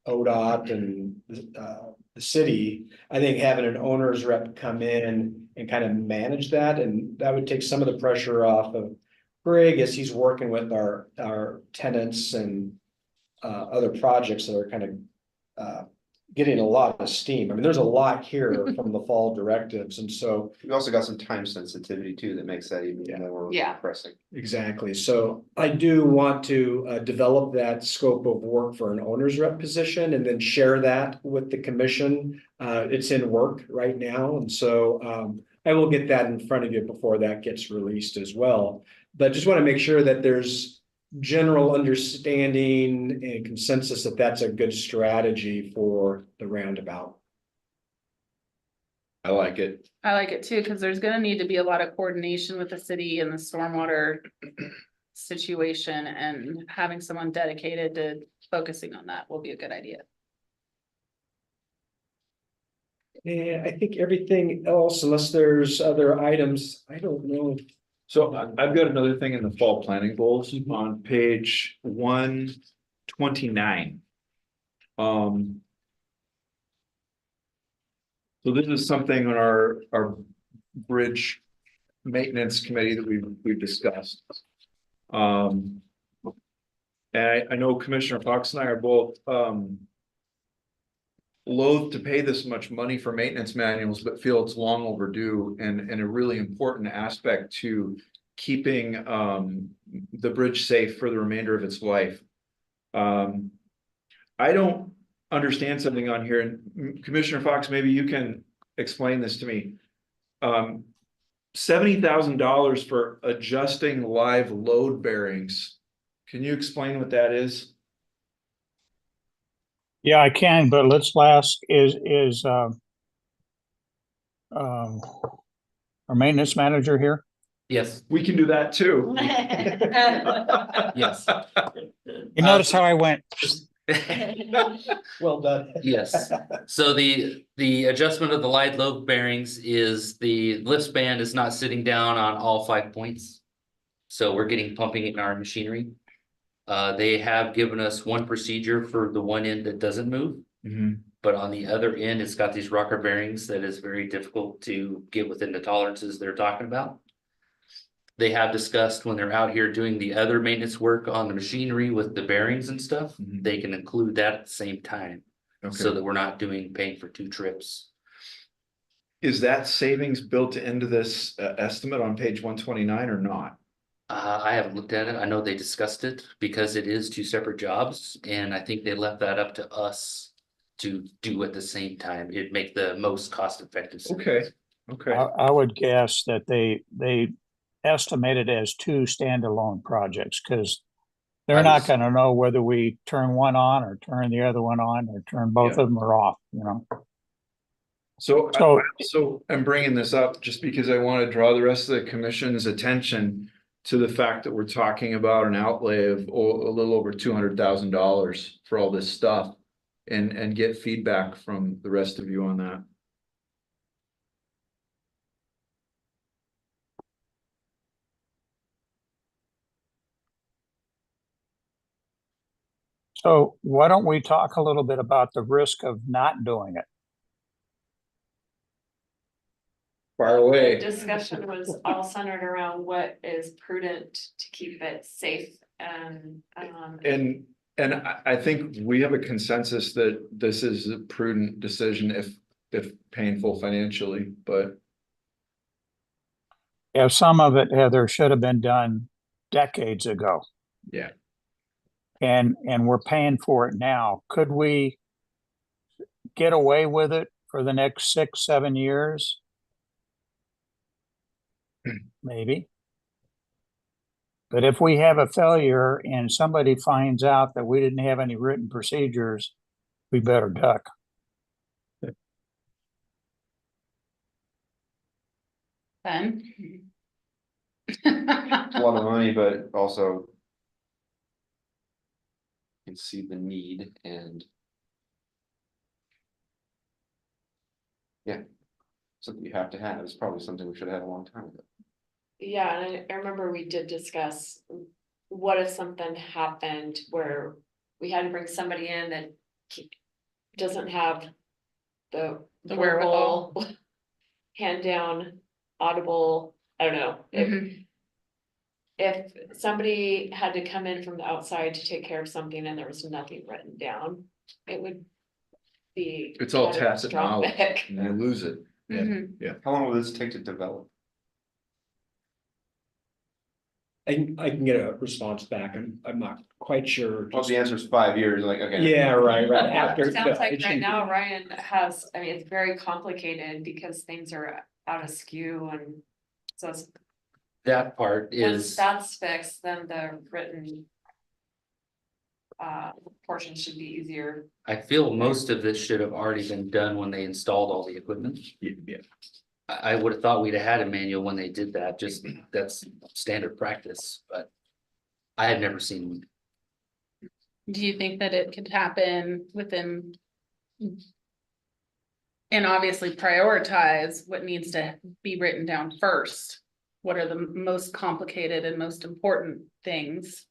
ODOT and the city, I think having an owner's rep come in and kind of manage that, and that would take some of the pressure off of Greg as he's working with our tenants and other projects that are kind of getting a lot of steam. I mean, there's a lot here from the fall directives, and so We also got some time sensitivity too that makes that even more Yeah. pressing. exactly. So I do want to develop that scope of work for an owner's rep position and then share that with the commission. It's in work right now, and so I will get that in front of you before that gets released as well. But just want to make sure that there's general understanding and consensus that that's a good strategy for the roundabout. I like it. I like it too, because there's gonna need to be a lot of coordination with the city and the stormwater situation, and having someone dedicated to focusing on that will be a good idea. And I think everything else, unless there's other items, I don't know. So I've got another thing in the fall planning goals on page 129. So this is something on our bridge maintenance committee that we've discussed. And I know Commissioner Fox and I are both loath to pay this much money for maintenance manuals, but feel it's long overdue and a really important aspect to keeping the bridge safe for the remainder of its life. I don't understand something on here, and Commissioner Fox, maybe you can explain this to me. $70,000 for adjusting live load bearings. Can you explain what that is? Yeah, I can, but let's ask, is our maintenance manager here? Yes, We can do that too. yes, You notice how I went, Well done. yes. So the adjustment of the light load bearings is the lift span is not sitting down on all 5 points. So we're getting pumping in our machinery. They have given us one procedure for the one end that doesn't move. But on the other end, it's got these rocker bearings that is very difficult to get within the tolerances they're talking about. They have discussed when they're out here doing the other maintenance work on the machinery with the bearings and stuff, they can include that at the same time. So that we're not paying for 2 trips. Is that savings built into this estimate on page 129 or not? I haven't looked at it. I know they discussed it because it is 2 separate jobs, and I think they left that up to us to do at the same time. It'd make the most cost effective. Okay, okay. I would guess that they estimated as 2 standalone projects, because they're not gonna know whether we turn one on or turn the other one on or turn both of them are off, you know? So So I'm bringing this up just because I want to draw the rest of the commission's attention to the fact that we're talking about an outlay of a little over $200,000 for all this stuff and get feedback from the rest of you on that. So why don't we talk a little bit about the risk of not doing it? Fire away. Discussion was all centered around what is prudent to keep it safe and, And I think we have a consensus that this is a prudent decision if painful financially, but Yeah, some of it, Heather, should have been done decades ago. yeah. And we're paying for it now. Could we get away with it for the next 6, 7 years? Maybe. But if we have a failure and somebody finds out that we didn't have any written procedures, we better duck. Ben? It's a lot of money, but also. Can see the need and. Yeah. Something you have to have. It's probably something we should have had a long time ago. yeah, and I remember we did discuss. What if something happened where we had to bring somebody in that doesn't have the The wherewithal. verbal hand down, audible, I don't know, Mhm. if somebody had to come in from the outside to take care of something and there was nothing written down, it would be. It's all kind of tacit knowledge dramatic. and you lose it. Yeah, Mhm. yeah. How long will this take to develop? I can get a response back. I'm not quite sure. Well, the answer is 5 years, like, okay. Yeah, right, after. It sounds like it should right be- now Ryan has, I mean, it's very complicated because things are out of skew and. So it's- That part once is, that's fixed, then the written. Portion should be easier. I feel most of this should have already been done when they installed all the equipment. Yeah. I would have thought we'd have had a manual when they did that, just that's standard practice, but I had never seen. Do you think that it could happen within? And obviously prioritize what needs to be written down first. What are the most complicated and most important things?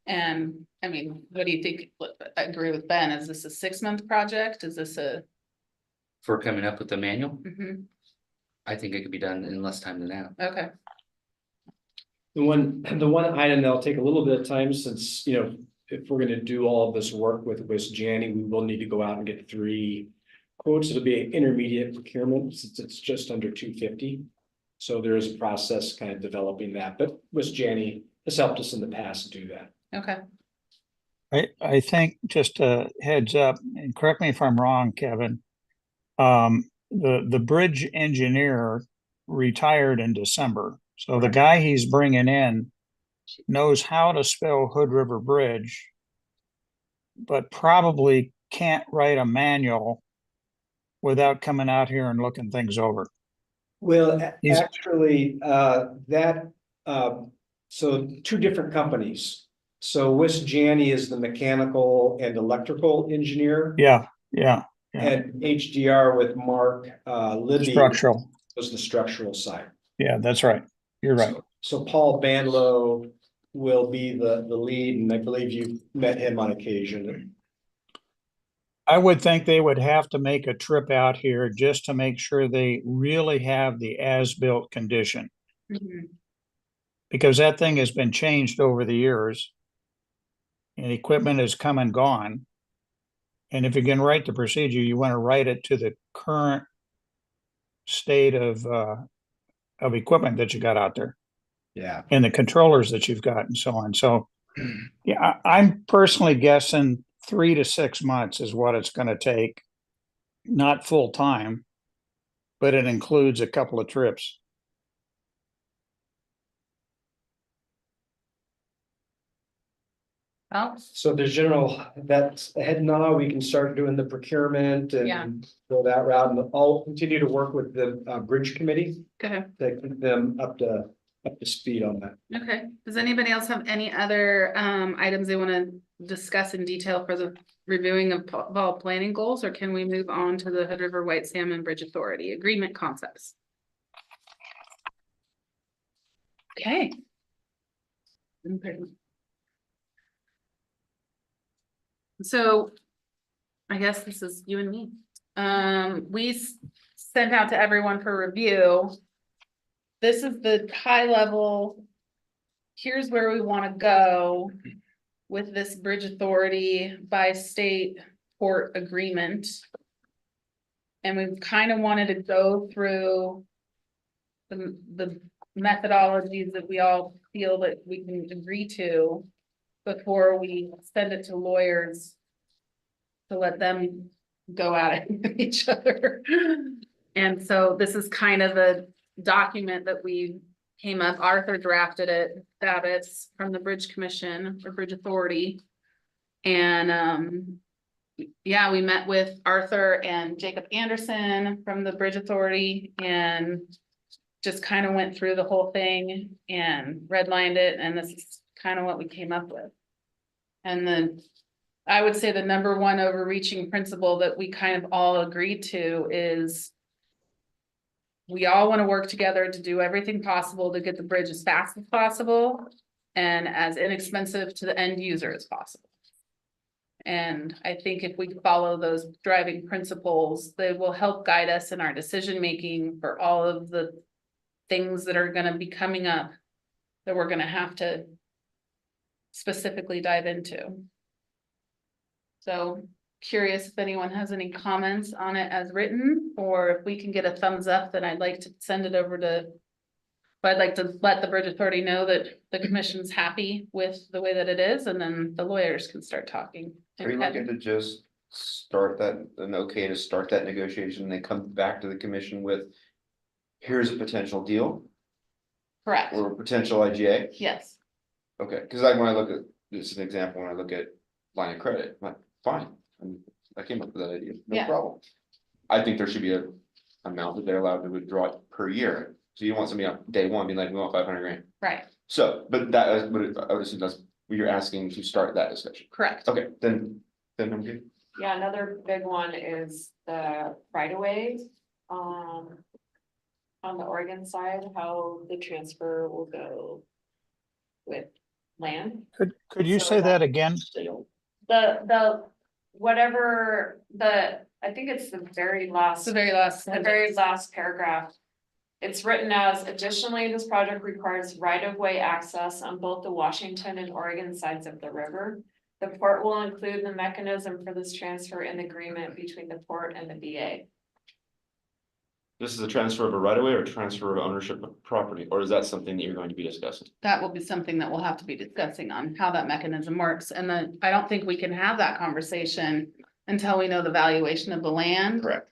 And I mean, what do you think? I agree with Ben. Is this a 6-month project? Is this a? For coming up with the manual, Mhm. I think it could be done in less time than that. Okay, The one item that'll take a little bit of time since, if we're gonna do all of this work with West Janney, we will need to go out and get 3 quotes. It'll be an intermediate procurement since it's just under 250. So there is a process kind of developing that, but West Janney has helped us in the past to do that. okay. I think just a heads up, and correct me if I'm wrong, Kevin. The bridge engineer retired in December. So the guy he's bringing in knows how to spell Hood River Bridge, but probably can't write a manual without coming out here and looking things over. Well, He's- actually, so 2 different companies. So West Janney is the mechanical and electrical engineer. Yeah, And HDR with Mark, Libby structural. was the structural side. Yeah, that's right. You're right. So Paul Banlow will be the lead, and I believe you met him on occasion. I would think they would have to make a trip out here just to make sure they really have the as-built condition. Mhm. Because that thing has been changed over the years. And equipment has come and gone. And if you can write the procedure, you want to write it to the current state of equipment that you got out there Yeah. and the controllers that you've got and so on. So, yeah, I'm personally guessing 3 to 6 months is what it's going to take. Not full time, but it includes a couple of trips. Well, So there's that's ahead now, we can start doing the procurement Yeah. and go that route, and I'll continue to work with the bridge committee okay, to keep them up to speed on that. okay. Does anybody else have any other items they want to discuss in detail for the reviewing of fall planning goals, or can we move on to the Hood River White Salmon Bridge Authority agreement concepts? Okay. So I guess this is you and me. We sent out to everyone for review. This is the high level. Here's where we want to go with this bridge authority by state port agreement. And we've kind of wanted to go through the methodologies that we all feel that we can agree to before we send it to lawyers to let them go at it with each other. And so this is kind of a document that we came up, Arthur drafted it, Babbitts from the Bridge Commission or Bridge Authority. And yeah, we met with Arthur and Jacob Anderson from the Bridge Authority and just kind of went through the whole thing and redlined it, and this is kind of what we came up with. And then I would say the number one overreaching principle that we kind of all agreed to is we all want to work together to do everything possible to get the bridge as fast as possible and as inexpensive to the end user as possible. And I think if we follow those driving principles, they will help guide us in our decision-making for all of the things that are gonna be coming up that we're gonna have to specifically dive into. So curious if anyone has any comments on it as written, or if we can get a thumbs up, then I'd like to send it over to. But I'd like to let the Bridge Authority know that the commission's happy with the way that it is, and then the lawyers can start talking. Are you looking to just start that, an okay to start that negotiation and then come back to the commission with? Here's a potential deal Correct, or a potential IGA? yes, Okay, cause like when I look at, this is an example, when I look at line of credit, I'm like, fine, I came up with that idea, no Yeah. problem. I think there should be a amount that they're allowed to withdraw per year. So you want somebody on day one, being like, we want 500 grand. right, So, but that is, but I would assume that's what you're asking to start that discussion. correct. Okay, then I'm good. Yeah, another big one is the right of way. On the Oregon side, how the transfer will go with land. Could you So say that that- again? The, whatever, I think it's the very last. The very last. The very last paragraph. It's written as additionally, this project requires right-of-way access on both the Washington and Oregon sides of the river. The port will include the mechanism for this transfer in the agreement between the port and the VA. This is a transfer of a right of way or transfer of ownership of property, or is that something that you're going to be discussing? That will be something that we'll have to be discussing on how that mechanism works, and then I don't think we can have that conversation until we know the valuation of the land. Correct.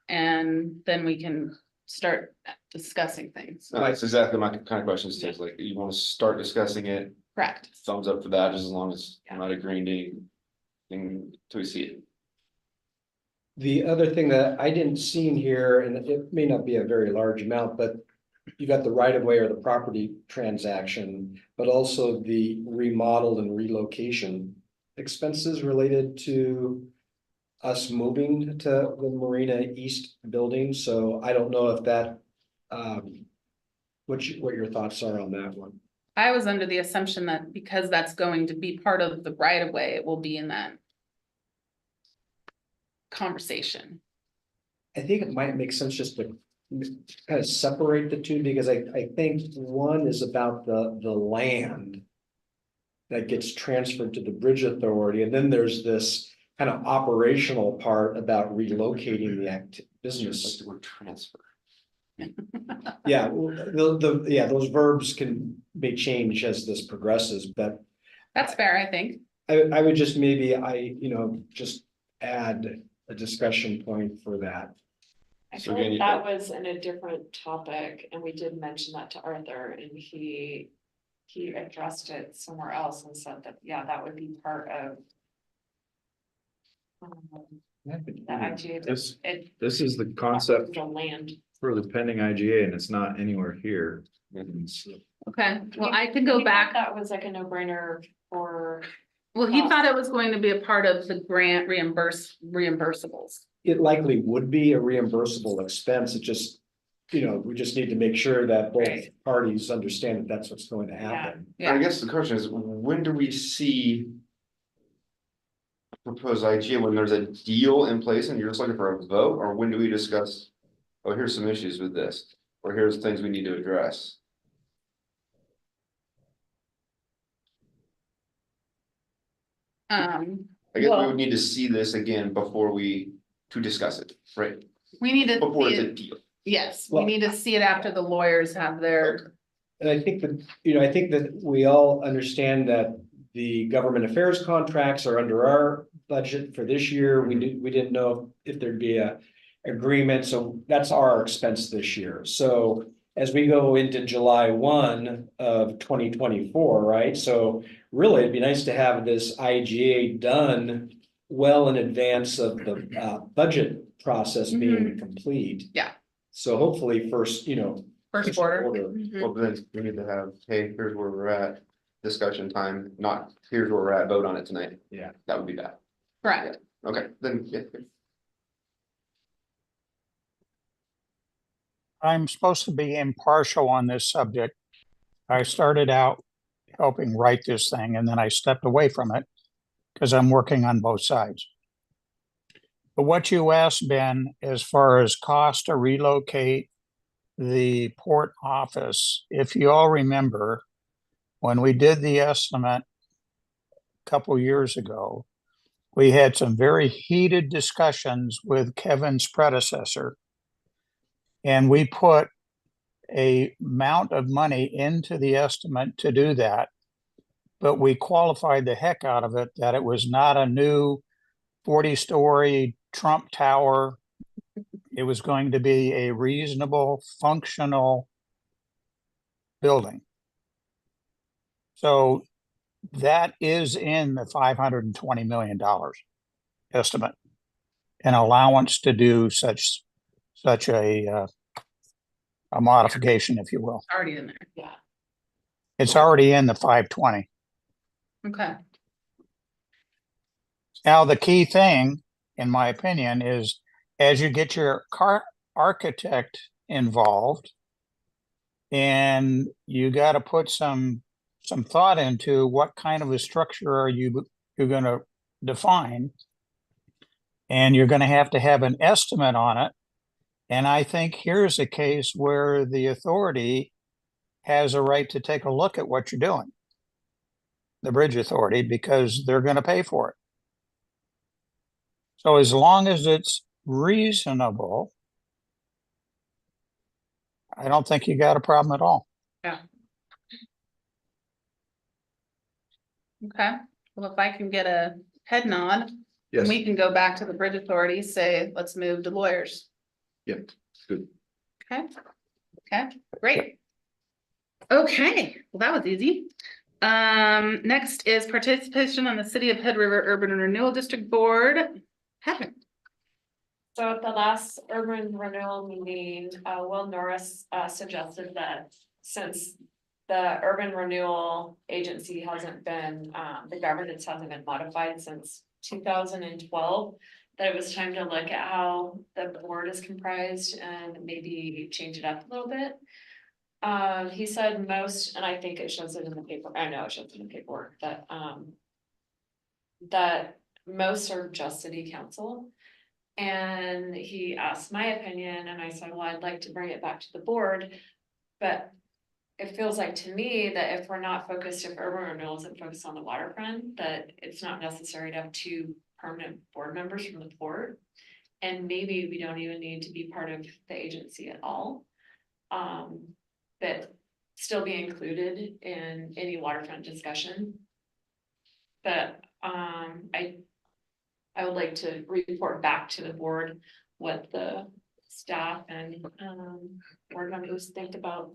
And then we can start discussing things. No, that's exactly my kind of question, is like, you want to start discussing it, Correct. thumbs up for that, just as long as I'm not agreeing to anything till we see it. The other thing that I didn't see in here, and it may not be a very large amount, but you got the right of way or the property transaction, but also the remodel and relocation expenses related to us moving to the Marina East building. So I don't know if that, what your thoughts are on that one. I was under the assumption that because that's going to be part of the right of way, it will be in that conversation. I think it might make sense just to kind of separate the two, because I think one is about the land that gets transferred to the Bridge Authority, and then there's this kind of operational part about relocating the business. Just like the word transfer. Yeah, those verbs may change as this progresses, but That's fair, I think. I would just maybe, just add a discussion point for that. I So feel again, like that was in a different topic, and we did mention that to Arthur, and he addressed it somewhere else and said that, yeah, that would be part of. The IGA. This is the concept The land. for the pending IGA, and it's not anywhere here. Okay, well, I can go He thought back. That was like a no-brainer for, Well, he thought it was going to be a part of the grant reimbursables. It likely would be a reimbursable expense. It just, we just need to make sure that both Right. parties understand that that's what's going to happen. Yeah. I guess the question is, when do we see a proposed IGA, when there's a deal in place and you're just looking for a vote, or when do we discuss oh, here's some issues with this, or here's things we need to address. I guess we Well- would need to see this again before to discuss it, right? we need to Before see it's a it, deal. yes, we Well- need to see it after the lawyers have their, And I think that, I think that we all understand that the government affairs contracts are under our budget for this year. We didn't know if there'd be a agreement, so that's our expense this year. So as we go into July 1 of 2024, right? So really, it'd be nice to have this IGA done well in advance of the budget process being complete. Yeah. So hopefully first, first quarter. Mhm. Well, then we need to have, hey, here's where we're at, discussion time, not here's where we're at, vote on it tonight. Yeah. That would be that. Correct. Okay, then, yeah. I'm supposed to be impartial on this subject. I started out helping write this thing and then I stepped away from it because I'm working on both sides. But what you asked, Ben, as far as cost to relocate the port office, if you all remember, when we did the estimate a couple years ago, we had some very heated discussions with Kevin's predecessor. And we put a amount of money into the estimate to do that. But we qualified the heck out of it that it was not a new 40-story Trump Tower. It was going to be a reasonable, functional building. So that is in the $520 million estimate, an allowance to do such a modification, if you will. Already in there. Yeah. It's already in the 520. Okay. Now, the key thing, in my opinion, is as you get your architect involved, and you got to put some thought into what kind of a structure are you're going to define, and you're going to have an estimate on it. And I think here's a case where the authority has a right to take a look at what you're doing, the bridge authority, because they're going to pay for it. So as long as it's reasonable, I don't think you got a problem at all. Okay, well, if I can get a head nod, Yes, we can go back to the bridge authority, say, let's move to lawyers. yeah, good. Okay, okay, great. Okay, well, that was easy. Next is participation on the City of Hood River Urban Renewal District Board. Heather. So at the last urban renewal meeting, Will Norris suggested that since the urban renewal agency hasn't been, the governance hasn't been modified since 2012, that it was time to look at how the board is comprised and maybe change it up a little bit. He said most, and I think it shows it in the paper, I know it shows it in the paperwork, that most are just city council. And he asked my opinion and I said, well, I'd like to bring it back to the board. But it feels like to me that if we're not focused, if urban renewal isn't focused on the waterfront, that it's not necessary to have 2 permanent board members from the port. And maybe we don't even need to be part of the agency at all. But still be included in any waterfront discussion. But I would like to report back to the board what the staff and board members think about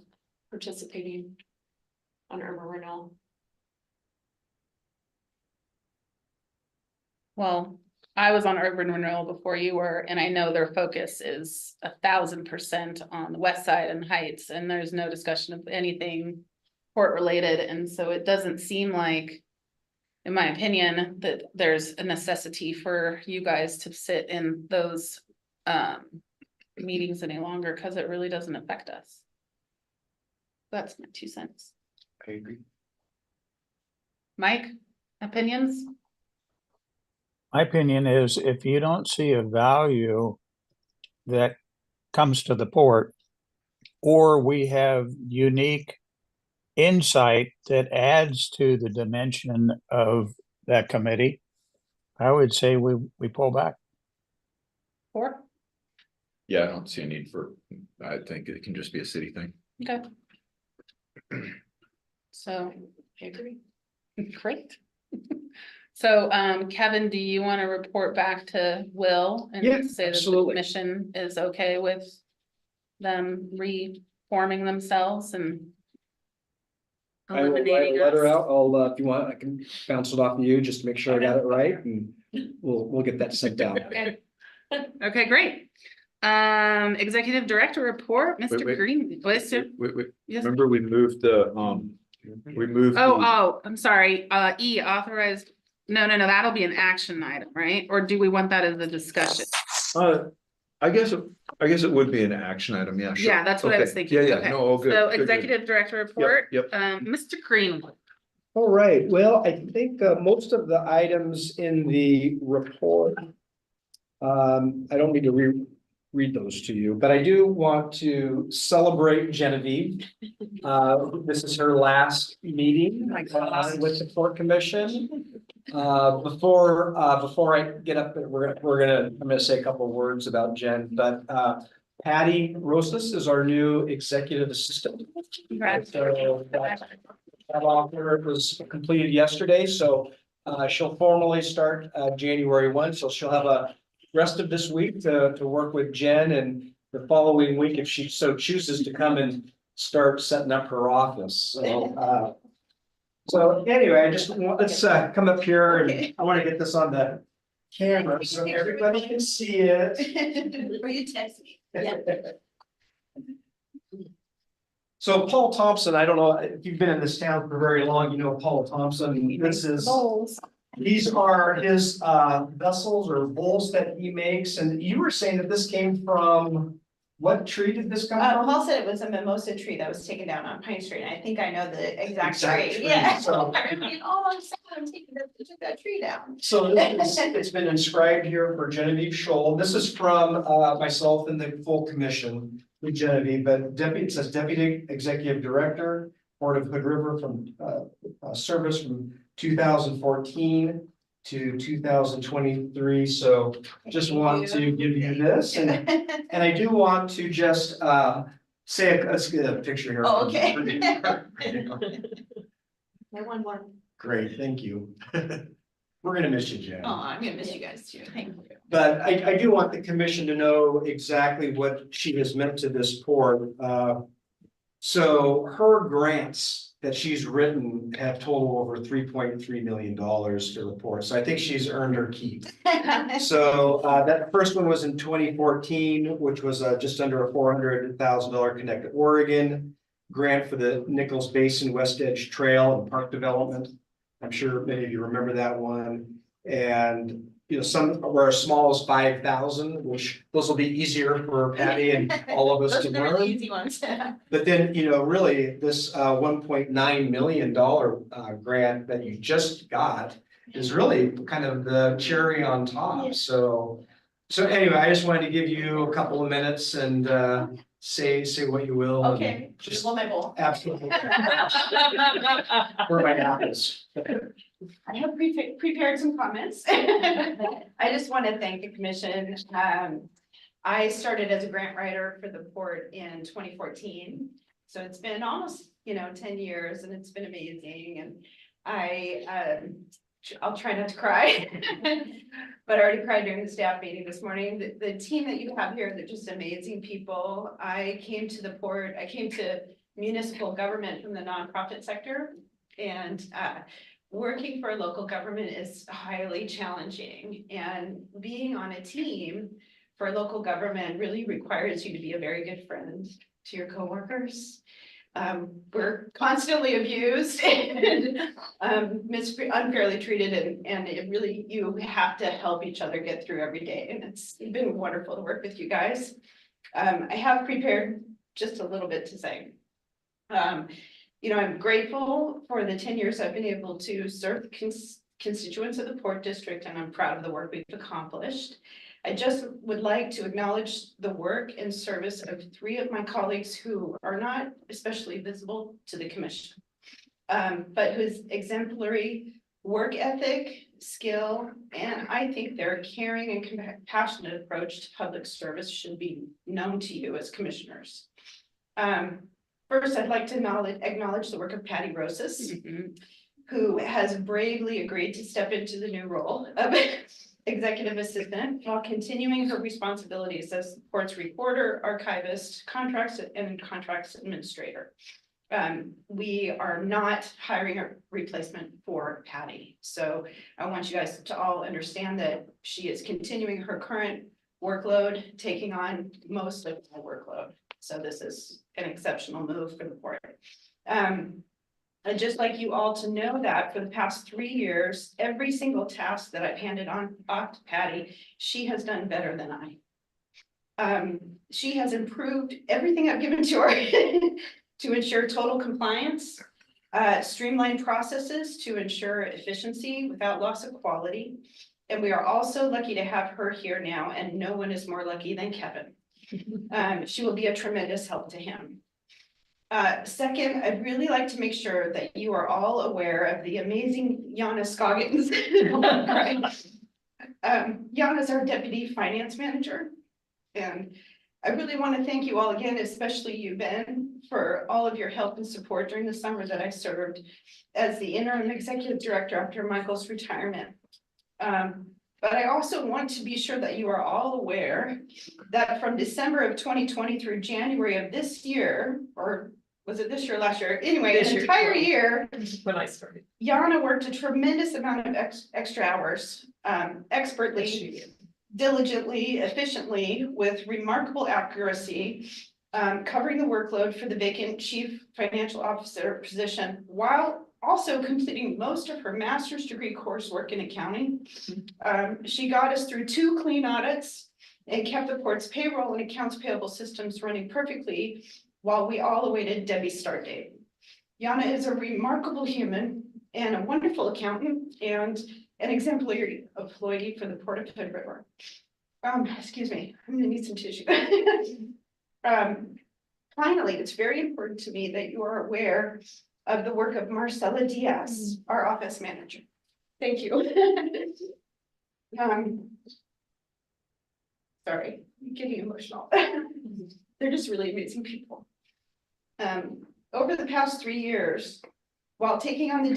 participating on urban renewal. Well, I was on urban renewal before you were, and I know their focus is 1,000% on the west side and Heights, and there's no discussion of anything port related, and so it doesn't seem like, in my opinion, that there's a necessity for you guys to sit in those meetings any longer, because it really doesn't affect us. That's my 2 cents. I agree. Mike, opinions? My opinion is if you don't see a value that comes to the port, or we have unique insight that adds to the dimension of that committee, I would say we pull back. Or, Yeah, I don't see a need for, I think it can just be a city thing. okay. So, I agree. Great. So, Kevin, do you want to report back to Will Yeah, and say that the absolutely. commission is okay with them reforming themselves and I will write eliminating a letter us? out. I'll, if you want, I can bounce it off of you just to make sure I got it right and we'll get that sent out. Okay. Okay, great. Executive director report, Mr. wait. Green. Wait, sir. Wait, Yes. remember we moved the, we moved. the- Oh, I'm sorry. E authorized. No, that'll be an action item, right? Or do we want that as a discussion? I guess it would be an action item, yeah, sure. Yeah, that's what I was Okay. thinking. Yeah, Okay. no, all good. So good, good. executive director report, Yep. Mr. Greenwood. All right, well, I think most of the items in the report. I don't need to read those to you, but I do want to celebrate Genevieve. This is her last meeting with the Port Commission. Before I get up, I'm gonna say a couple of words about Jen, but Patty Rosas is our new executive assistant. Congrats. So that offer was completed yesterday, so she'll formally start January 1, so she'll have a rest of this week to work with Jen, and the following week, if she so chooses, to come and start setting up her office. So anyway, I just want, let's come up here and I want to get this on the camera so everybody can see it. Will you text me? Yeah. So Paul Thompson, I don't know if you've been in this town for very long, you know Paul Thompson. This is, these are his vessels or bowls that he makes, and you were saying that this came from, what tree did this come from? Paul said it was a mimosa tree that was taken down on Pine Street, and I think I know the exact Exact tree, tree, yeah. so- I mean, oh, I'm sad, I'm taking that, took that tree down. So it's been inscribed here for Genevieve Scholl. This is from myself and the full commission with Genevieve, but it says Deputy Executive Director, Port of Hood River from service from 2014 to 2023. So just want to give you this, and I do want to just say, let's get a picture here. Oh, okay. I won one. Great, thank you. We're gonna miss you, Jen. Oh, I'm gonna miss you guys too, thank you. But I do want the commission to know exactly what she has meant to this port. So her grants that she's written have totaled over $3.3 million to the port. So I think she's earned her keep. So that first one was in 2014, which was just under a $400,000 Connect Oregon grant for the Nichols Basin West Edge Trail and Park Development. I'm sure many of you remember that one. And you know, some were as small as 5,000, which those will be easier for Patty and all of us to Those are the really learn. easy ones. But then, you know, really this $1.9 million grant that you just got is really kind of the cherry on top. So anyway, I just wanted to give you a couple of minutes and say what you will. and Okay, just Just want my bowl. absolutely. For my apples. I have prepared some comments. I just want to thank the commission. I started as a grant writer for the port in 2014. So it's been almost, 10 years, and it's been amazing. And I'll try not to cry. But I already cried during the staff meeting this morning. The team that you have here, they're just amazing people. I came to the port, I came to municipal government from the nonprofit sector. And working for a local government is highly challenging, and being on a team for local government really requires you to be a very good friend to your coworkers. We're constantly abused and unfairly treated, and it really, you have to help each other get through every day, and it's been wonderful to work with you guys. I have prepared just a little bit to say. I'm grateful for the 10 years I've been able to serve constituents of the Port District, and I'm proud of the work we've accomplished. I just would like to acknowledge the work and service of three of my colleagues who are not especially visible to the commission. But whose exemplary work ethic, skill, and I think their caring and compassionate approach to public service should be known to you as commissioners. First, I'd like to acknowledge the work of Patty Rosas, who has bravely agreed to step into the new role of executive assistant while continuing her responsibilities as the Port's reporter, archivist, contracts administrator. We are not hiring a replacement for Patty. So I want you guys to all understand that she is continuing her current workload, taking on most of the workload. So this is an exceptional move for the Port. I'd just like you all to know that for the past 3 years, every single task that I've handed off to Patty, she has done better than I. She has improved everything I've given to her to ensure total compliance, streamlined processes to ensure efficiency without loss of quality. And we are also lucky to have her here now, and no one is more lucky than Kevin. She will be a tremendous help to him. Second, I'd really like to make sure that you are all aware of the amazing Yana Scoggins. Yana is our deputy finance manager. And I really want to thank you all again, especially you, Ben, for all of your help and support during the summer that I served as the interim executive director after Michael's retirement. But I also want to be sure that you are all aware that from December of 2020 through January of this year, or was it this year or last year? Anyway, This an year. entire year, When I started. Yana worked a tremendous amount of extra hours, expertly, diligently, efficiently, with remarkable accuracy, covering the workload for the vacant chief financial officer position, while also completing most of her master's degree coursework in accounting. She got us through 2 clean audits and kept the Port's payroll and accounts payable systems running perfectly while we all awaited Debbie's start date. Yana is a remarkable human and a wonderful accountant and an exemplary employee for the Port of Hood River. Excuse me, I'm gonna need some tissue. Finally, it's very important to me that you are aware of the work of Marcella Diaz, our office manager. Thank you. Sorry, I'm getting emotional. They're just really amazing people. Over the past 3 years, while taking on the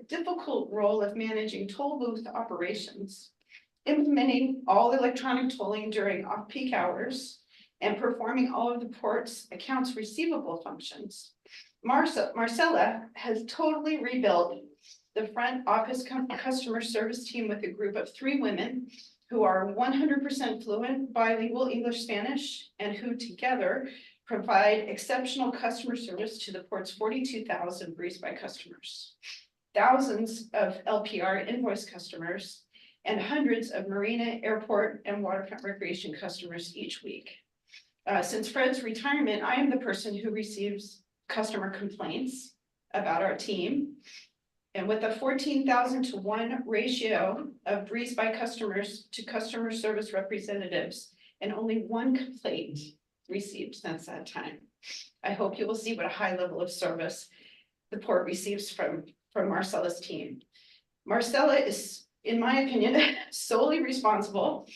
difficult role of managing toll booth operations, implementing all electronic tolling during off-peak hours, and performing all of the Port's accounts receivable functions, Marcella has totally rebuilt the front office customer service team with a group of 3 women who are 100% fluent bilingual English Spanish and who together provide exceptional customer service to the Port's 42,000 Breeze by customers, thousands of LPR invoice customers, and hundreds of marina, airport, and waterfront recreation customers each week. Since Fred's retirement, I am the person who receives customer complaints about our team. And with a 14,000 to 1 ratio of Breeze by customers to customer service representatives, and only 1 complaint received since that time, I hope you will see what a high level of service the Port receives from Marcella's team. Marcella is, in my opinion, solely responsible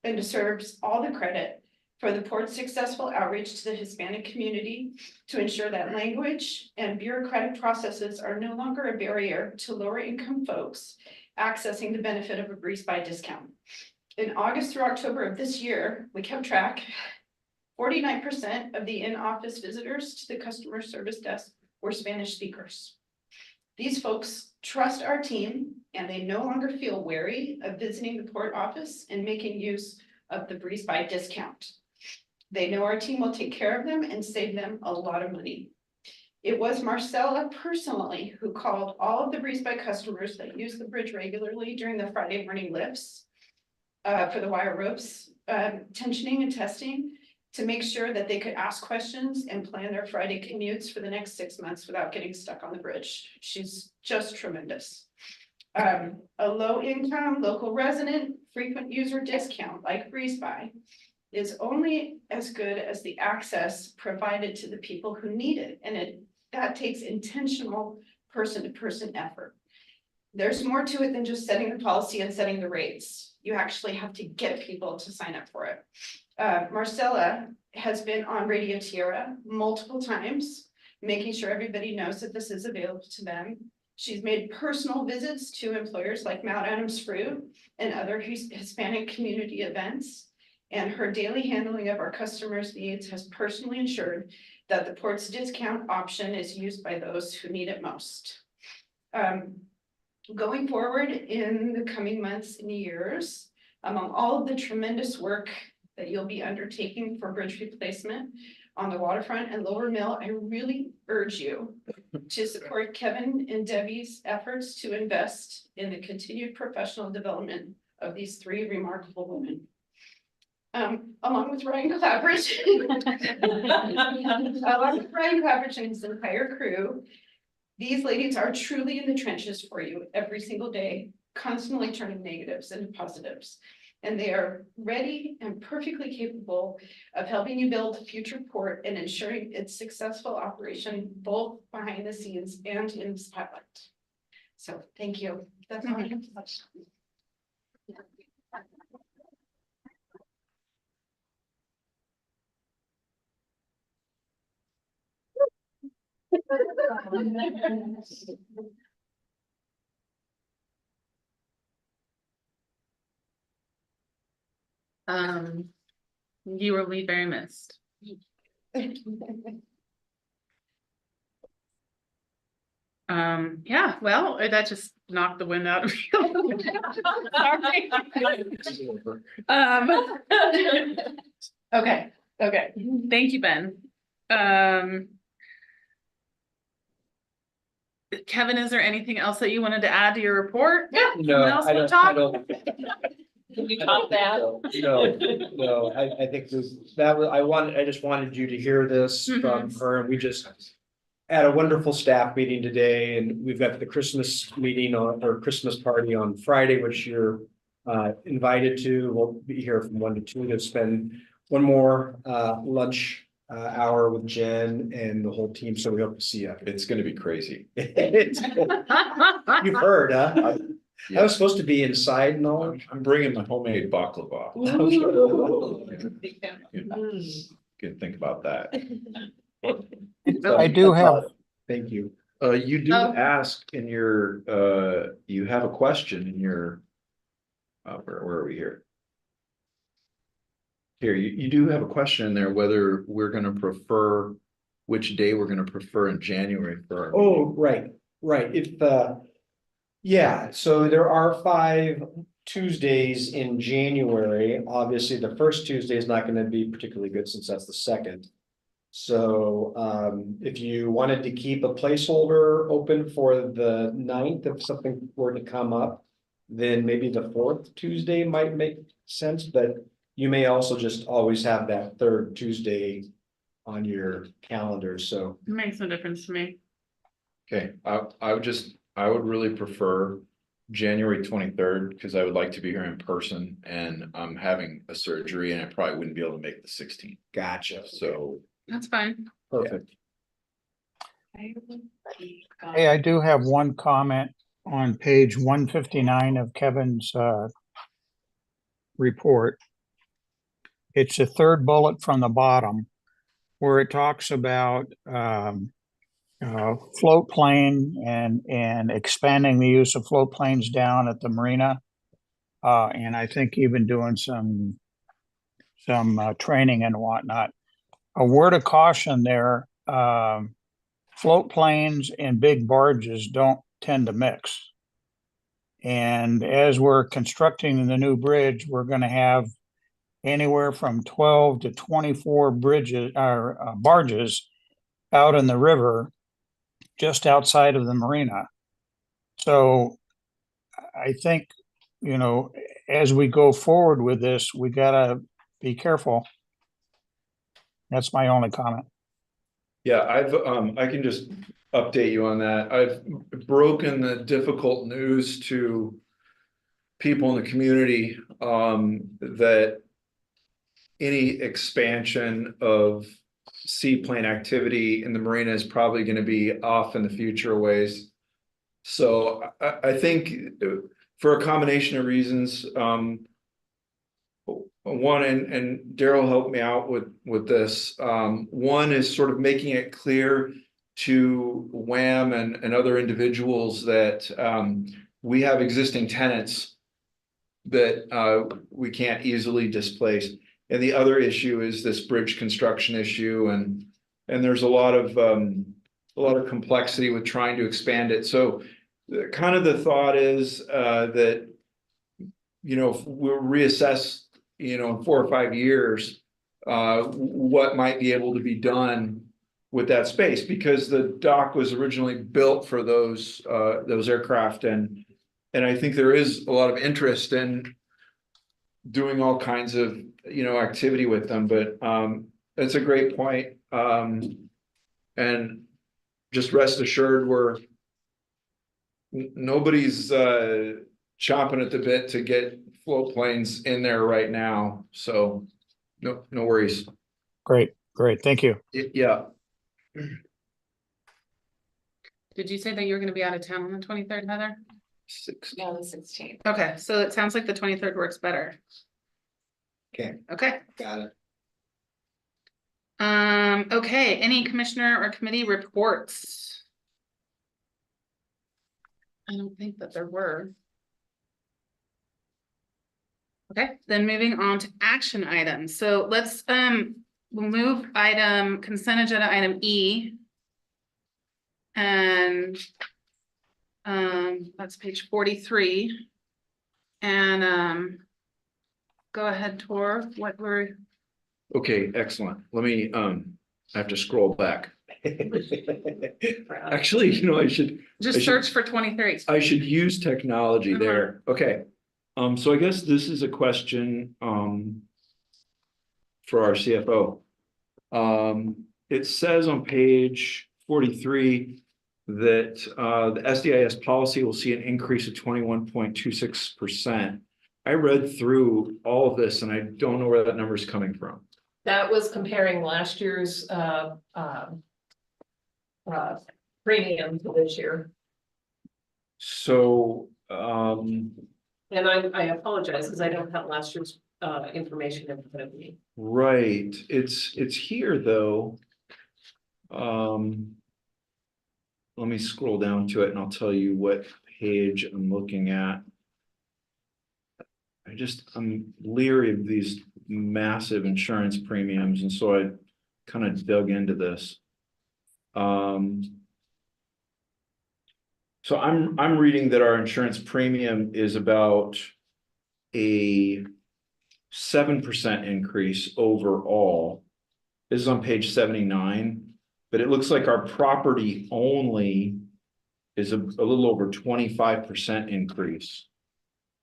and deserves all the credit for the Port's successful outreach to the Hispanic community to ensure that language and bureaucratic processes are no longer a barrier to lower income folks accessing the benefit of a Breeze by discount. In August through October of this year, we kept track, 49% of the in-office visitors to the customer service desk were Spanish speakers. These folks trust our team and they no longer feel wary of visiting the Port office and making use of the Breeze by discount. They know our team will take care of them and save them a lot of money. It was Marcella personally who called all of the Breeze by customers that use the bridge regularly during the Friday morning lifts for the wire ropes, tensioning and testing, to make sure that they could ask questions and plan their Friday commutes for the next 6 months without getting stuck on the bridge. She's just tremendous. A low income local resident frequent user discount like Breeze Buy is only as good as the access provided to the people who need it, and that takes intentional person-to-person effort. There's more to it than just setting the policy and setting the rates. You actually have to get people to sign up for it. Marcella has been on Radio Tierra multiple times, making sure everybody knows that this is available to them. She's made personal visits to employers like Mount Adams Fruit and other Hispanic community events. And her daily handling of our customers' needs has personally ensured that the port's discount option is used by those who need it most. Going forward in the coming months and years, among all of the tremendous work that you'll be undertaking for bridge replacement on the waterfront and Lower Mill, I really urge you to support Kevin and Debbie's efforts to invest in the continued professional development of these three remarkable women. Along with Ryan Clabridge, and his entire crew, these ladies are truly in the trenches for you every single day, constantly turning negatives into positives. And they are ready and perfectly capable of helping you build the future port and ensuring its successful operation, both behind the scenes and in the spotlight. So thank you. That's all I have to say. You will be very missed. Yeah, well, that just knocked the wind out of me. Sorry. Okay, thank you, Ben. Kevin, is there anything else that you wanted to add to your report? Yeah. No, I don't. Can you top that? No, I think I just wanted you to hear this from her, and we just had a wonderful staff meeting today, and we've got the Christmas meeting or Christmas party on Friday, which you're invited to. We'll be here from 1 to 2 to spend one more lunch hour with Jen and the whole team, so we hope to see you. It's gonna be crazy. You've heard, huh? I was supposed to be inside and all. I'm bringing my homemade baklava. Can think about that. I do have, Thank you. You do Oh. ask in your, you have a question in your. Where are we here? Here, you do have a question in there, whether we're gonna prefer, which day we're gonna prefer in January for our. Oh, right. If, yeah, so there are 5 Tuesdays in January. Obviously, the first Tuesday is not gonna be particularly good since that's the second. So, if you wanted to keep a placeholder open for the 9th, if something were to come up, then maybe the 4th Tuesday might make sense, but you may also just always have that 3rd Tuesday on your calendar, so. It makes no difference to me. Okay, I would really prefer January 23rd, because I would like to be here in person, and I'm having a surgery and I probably wouldn't be able to make the 16th. Gotcha. So, That's fine. Perfect. hey, I do have one comment on page 159 of Kevin's report. It's the third bullet from the bottom where it talks about float plane and expanding the use of float planes down at the marina. And I think even doing some training and whatnot. A word of caution there, float planes and big barges don't tend to mix. And as we're constructing the new bridge, we're going to have anywhere from 12 to 24 bridges or barges out in the river just outside of the marina. So I think, you know, as we go forward with this, we gotta be careful. That's my only comment. yeah, I can just update you on that. I've broken the difficult news to people in the community, that any expansion of seaplane activity in the marina is probably gonna be off in the future ways. So I think for a combination of reasons, one, and Daryl helped me out with this, one is sort of making it clear to Wham and other individuals that, we have existing tenants that, we can't easily displace. And the other issue is this bridge construction issue, and there's a lot of complexity with trying to expand it. So kind of the thought is, that, you know, if we'll reassess, you know, in 4 or 5 years, what might be able to be done with that space, because the dock was originally built for those aircraft, and I think there is a lot of interest in doing all kinds of, you know, activity with them, but it's a great point. And just rest assured, nobody's chomping at the bit to get float planes in there right now, so no worries. Great, thank you. Yeah. Did you say that you were gonna be out of town on the 23rd, Heather? No, the 16th. Okay, so it sounds like the 23rd works better. Okay, Okay. got it. Okay, any commissioner or committee reports? I don't think that there were. Okay, then moving on to action items. So let's, we'll move consent agenda item E. And that's page 43. And go ahead, Tor, what were, Okay, excellent. Let me, I have to scroll back. Actually, you know, I should search for 23. I should use technology there. Okay. So I guess this is a question, for our CFO. It says on page 43 that, the SDIS policy will see an increase of 21.26%. I read through all of this and I don't know where that number is coming from. That was comparing last year's premium to this year. So, And I apologize, because I don't have last year's information in front of me. right, it's here though. Let me scroll down to it and I'll tell you what page I'm looking at. I'm leery of these massive insurance premiums, and so I kind of dug into this. So I'm reading that our insurance premium is about a 7% increase overall. This is on page 79, but it looks like our property only is a little over 25% increase.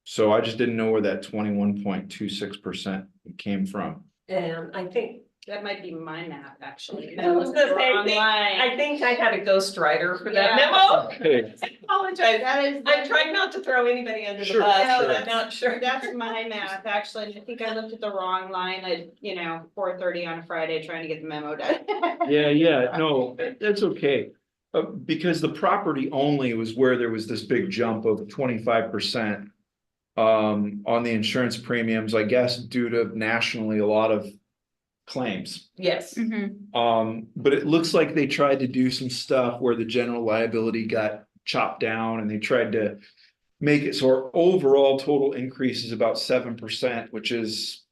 So I just didn't know where that 21.26% came from. And I think That might be my math, actually. I was gonna say, I think I had a ghostwriter for that memo. Okay. I apologize. That I'm trying not to throw anybody under the Sure, bus, sure. but I'm not sure. That's my math, actually. I think I looked at the wrong line at, 4:30 on a Friday trying to get the memo done. Yeah, no, that's okay. Because the property only was where there was this big jump of 25%. On the insurance premiums, I guess, due to nationally a lot of claims. Yes. But it looks like they tried to do some stuff where the general liability got chopped down and they tried to make it so our overall total increase is about 7%, which is,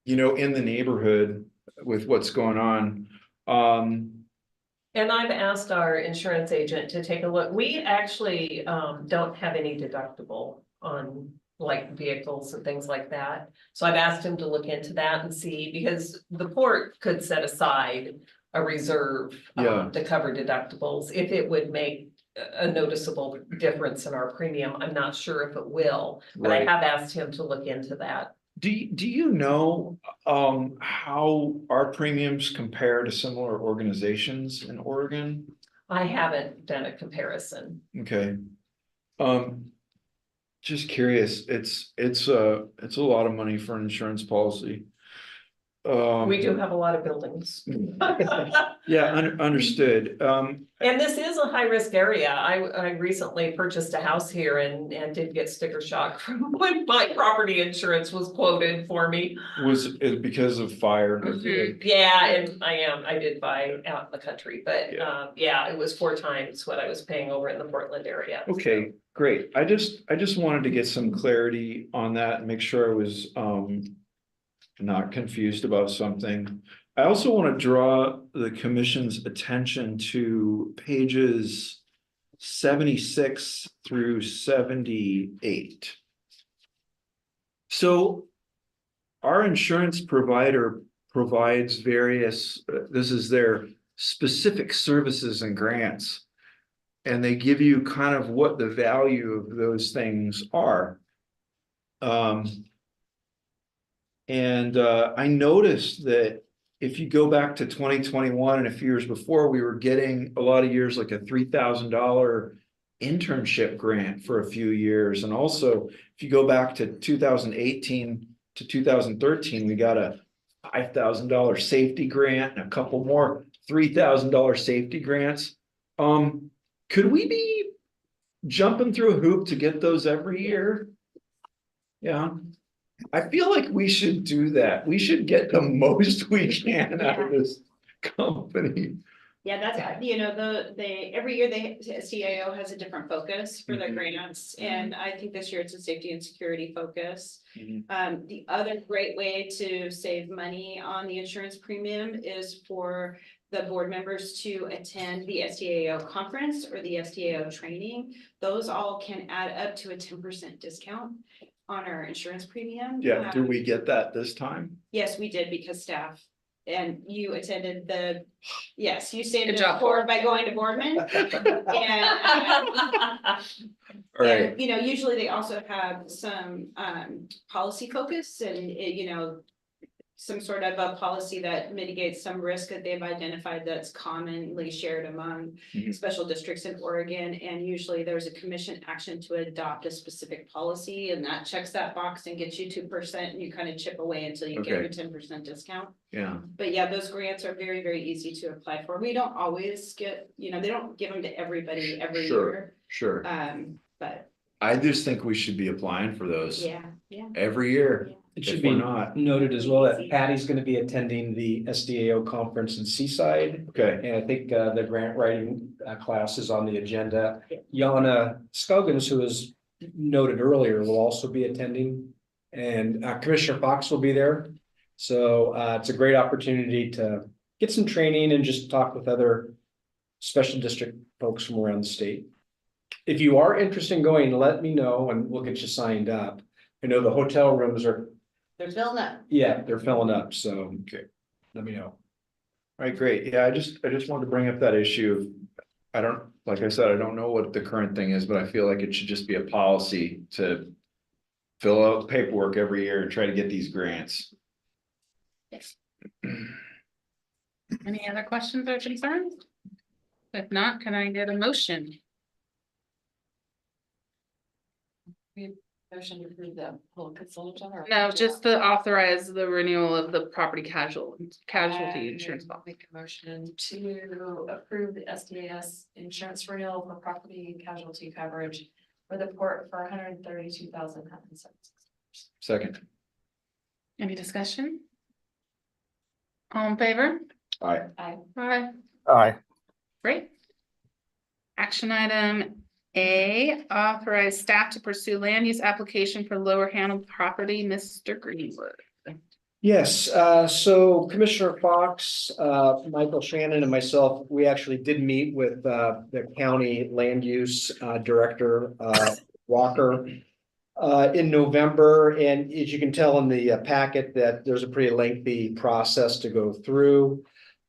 in the neighborhood with what's going on. And I've asked our insurance agent to take a look. We actually don't have any deductible on like vehicles and things like that. So I've asked him to look into that and see, because the port could set aside a reserve to cover deductibles if it would make a noticeable difference in our premium. I'm not sure if it will, but I have asked him to look into that. Do you know how our premiums compare to similar organizations in Oregon? I haven't done a comparison. Okay. Just curious, it's a lot of money for an insurance policy. We do have a lot of buildings. Yeah, understood. And this is a high-risk area. I recently purchased a house here and did get sticker shock from when my property insurance was quoted for me. Was it because of fire? Mhm. Yeah, and I did buy out in the country, but Yeah. yeah, it was 4 times what I was paying over in the Portland area. Okay, great. I just wanted to get some clarity on that and make sure I was not confused about something. I also want to draw the commission's attention to pages 76 through 78. So our insurance provider provides various, this is their specific services and grants. And they give you kind of what the value of those things are. I noticed that if you go back to 2021 and a few years before, we were getting a lot of years like a $3,000 internship grant for a few years. And also, if you go back to 2018 to 2013, we got a $5,000 safety grant and a couple more $3,000 safety grants. Could we be jumping through a hoop to get those every year? Yeah. I feel like we should do that. We should get the most we can out of this company. Yeah, that's, you know, every year the CIO has a different focus for their grants, and I think this year it's a safety and security focus. The other great way to save money on the insurance premium is for the board members to attend the SDAO conference or the SDAO training. Those all can add up to a 10% discount on our insurance premium. Yeah, do we get that this time? Yes, we did, because staff, and you attended yes, you saved Good it job. forward by going to Boardman. And, All right, and, you know, usually they also have some policy focus and, you know, some sort of a policy that mitigates some risk that they've identified that's commonly shared among Mhm. special districts in Oregon. And usually there's a commission action to adopt a specific policy, and that checks that box and gets you 2%, and you kind of chip away until you get Okay. your 10% discount. yeah, But yeah, those grants are very, very easy to apply for. We don't always get, you know, they don't give them to everybody every Sure. sure. year. But I just think we should be applying for those yeah, every year. It If should we're be not. noted as well that Patty's gonna be attending the SDAO conference in Seaside. Okay, And I think the grant writing class is on the agenda. Yana Scoggins, who was noted earlier, will also be attending. And Commissioner Fox will be there. So it's a great opportunity to get some training and just talk with other special district folks from around the state. If you are interested in going, let me know and we'll get you signed up. I know the hotel rooms are, they're filling up. yeah, they're filling up, so. Okay. Let me know. all right, great. Yeah, I just wanted to bring up that issue of, I don't, like I said, I don't know what the current thing is, but I feel like it should just be a policy to fill out paperwork every year and try to get these grants. Any other questions or concerns? If not, can I get a motion? Motion to approve the whole consent agenda? No, just to authorize the renewal of the property casualty insurance I'll policy. make a motion to approve the SDS insurance renewal for property and casualty coverage for the port for $132,000. Second, Any discussion? All in favor? all right, Aye. Aye. Great. Action item A, authorize staff to pursue land use application for Lower Hanover property, Mr. Greenwood. Yes, so Commissioner Fox, Michael Shannon and myself, we actually did meet with the county land use director, Walker. In November, and as you can tell in the packet that there's a pretty lengthy process to go through.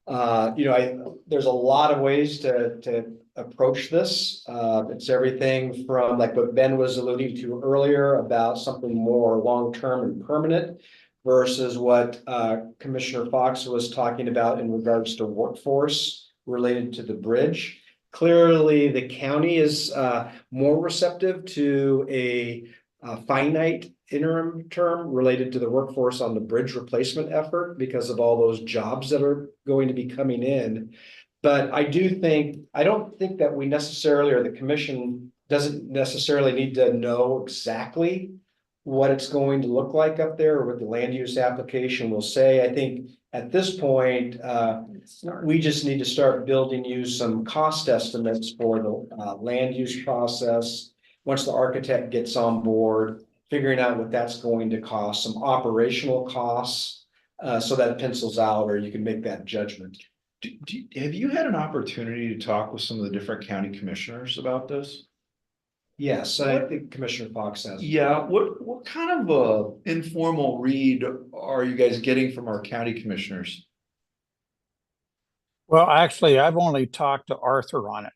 There's a lot of ways to approach this. It's everything from like what Ben was alluding to earlier about something more long-term and permanent versus what Commissioner Fox was talking about in regards to workforce related to the bridge. Clearly, the county is more receptive to a finite interim term related to the workforce on the bridge replacement effort because of all those jobs that are going to be coming in. But I don't think that we necessarily, or the commission doesn't necessarily need to know exactly what it's going to look like up there or what the land use application will say. I think at this point, we just need to start building you some cost estimates for the land use process. Once the architect gets on board, figuring out what that's going to cost, some operational costs, so that pencils out or you can make that judgment. Have you had an opportunity to talk with some of the different county commissioners about this? Yes, I think Commissioner Fox has. Yeah, what kind of a informal read are you guys getting from our county commissioners? Well, actually, I've only talked to Arthur on it.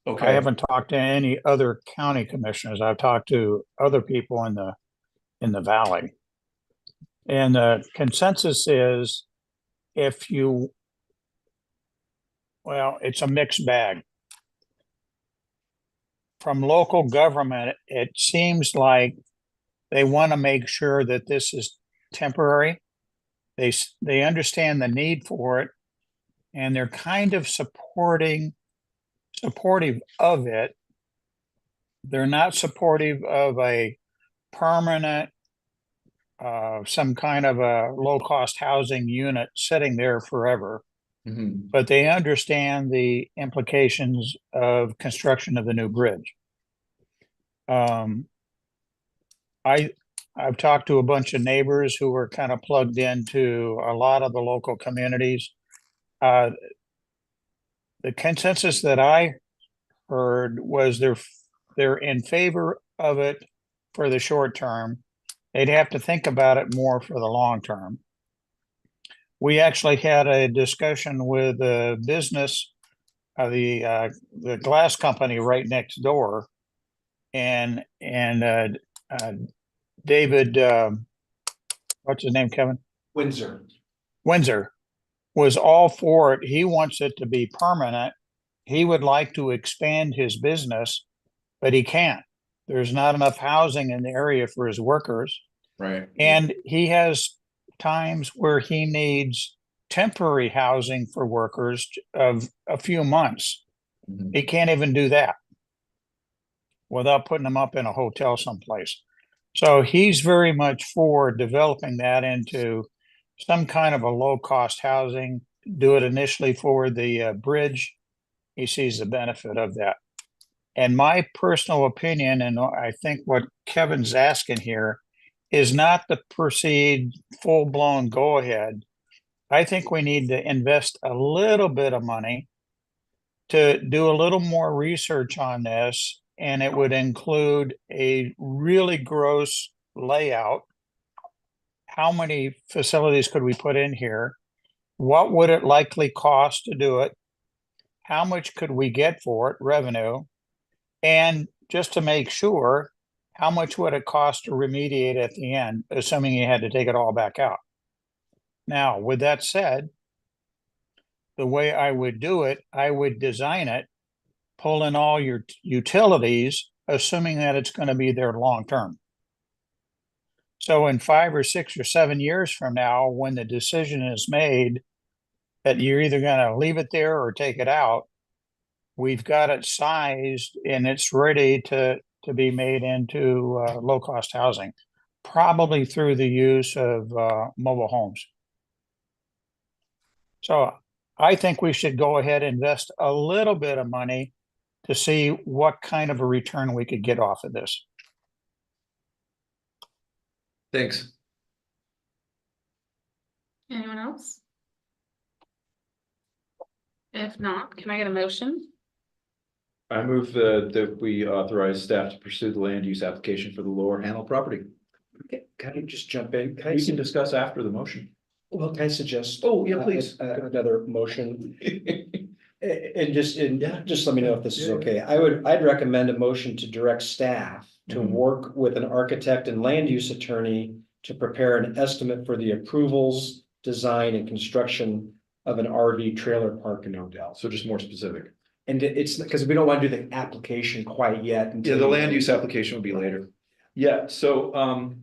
I Okay, haven't talked to any other county commissioners. I've talked to other people in the valley. And the consensus is well, it's a mixed bag. From local government, it seems they want to make sure that this is temporary. They understand the need for it, and they're kind of supportive of it. They're not supportive of a permanent, some kind of a low-cost housing unit sitting there forever. mhm. But they understand the implications of construction of the new bridge. I've talked to a bunch of neighbors who are kind of plugged into a lot of the local communities. The consensus that I heard was they're in favor of it for the short term. They'd have to think about it more for the long term. We actually had a discussion with a business, the glass company right next door, and David, what's his name, Kevin? Windsor. Windsor was all for it. He wants it to be permanent. He would like to expand his business, but he can't. There's not enough housing in the area for his workers. Right. And he has times where he needs temporary housing for workers of a few months. Mhm. He can't even do that without putting them up in a hotel someplace. So he's very much for developing that into some kind of a low-cost housing, do it initially for the bridge. He sees the benefit of that. And my personal opinion, and I think what Kevin's asking here, is not to proceed full-blown go-ahead. I think we need to invest a little bit of money to do a little more research on this, and it would include a really gross layout. How many facilities could we put in here? What would it likely cost to do it? How much could we get for it, revenue? And just to make sure, how much would it cost to remediate at the end, assuming you had to take it all back out? Now, with that said, the way I would do it, I would design it, pull in all your utilities, assuming that it's going to be there long term. So in 5 or 6 or 7 years from now, when the decision is made that you're either going to leave it there or take it out, we've got it sized and it's ready to be made into low-cost housing, probably through the use of mobile homes. So I think we should go ahead and invest a little bit of money to see what kind of a return we could get off of this. Thanks. Anyone else? If not, can I get a motion? I move that we authorize staff to pursue the land use application for the Lower Handle property. Okay, can I just jump in? We can discuss after the motion. Well, can I suggest? Oh, yeah, please. Another motion. And just let me know if this is Yeah. okay. I'd recommend a motion to direct staff to Mhm. work with an architect and land use attorney to prepare an estimate for the approvals, design and construction of an RV trailer park in Odell. So just more specific. And it's because we don't want to do the application quite yet. Yeah, until the land use application will be later. Yeah, so,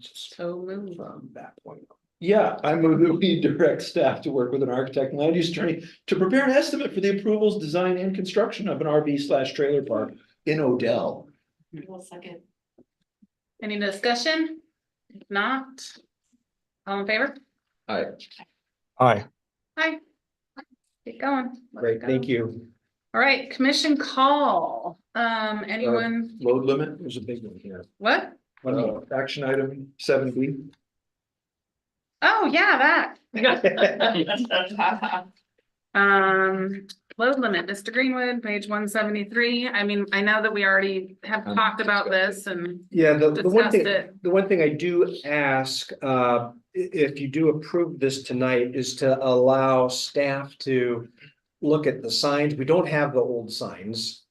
So move. from that point. Yeah, I move that we direct staff to work with an architect and land use attorney to prepare an estimate for the approvals, design and construction of an RV/trailer park in Odell. One second. Any discussion? If not, all in favor? Hi, Aye. Hi. Keep going. Let's great, go. thank you. All right, commission call. Anyone, Load limit, there's a big one here. what? Action item 7B. Oh, yeah, that. Load limit, Mr. Greenwood, page 173. I mean, I know that we already have talked about this and Yeah, the one discussed thing, it. the one thing I do ask, if you do approve this tonight, is to allow staff to look at the signs. We don't have the old signs.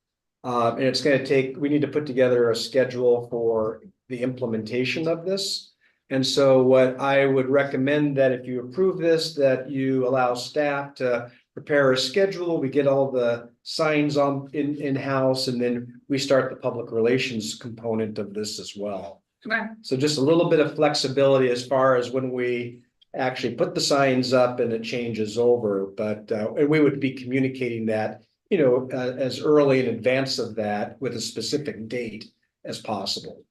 And it's gonna take, we need to put together a schedule for the implementation of this. And so what I would recommend that if you approve this, that you allow staff to prepare a schedule, we get all the signs on in-house, and then we start the public relations component of this as well. Okay. So just a little bit of flexibility as far as when we actually put the signs up and it changes over, but and we would be communicating that, you know, as early in advance of that with a specific date as possible.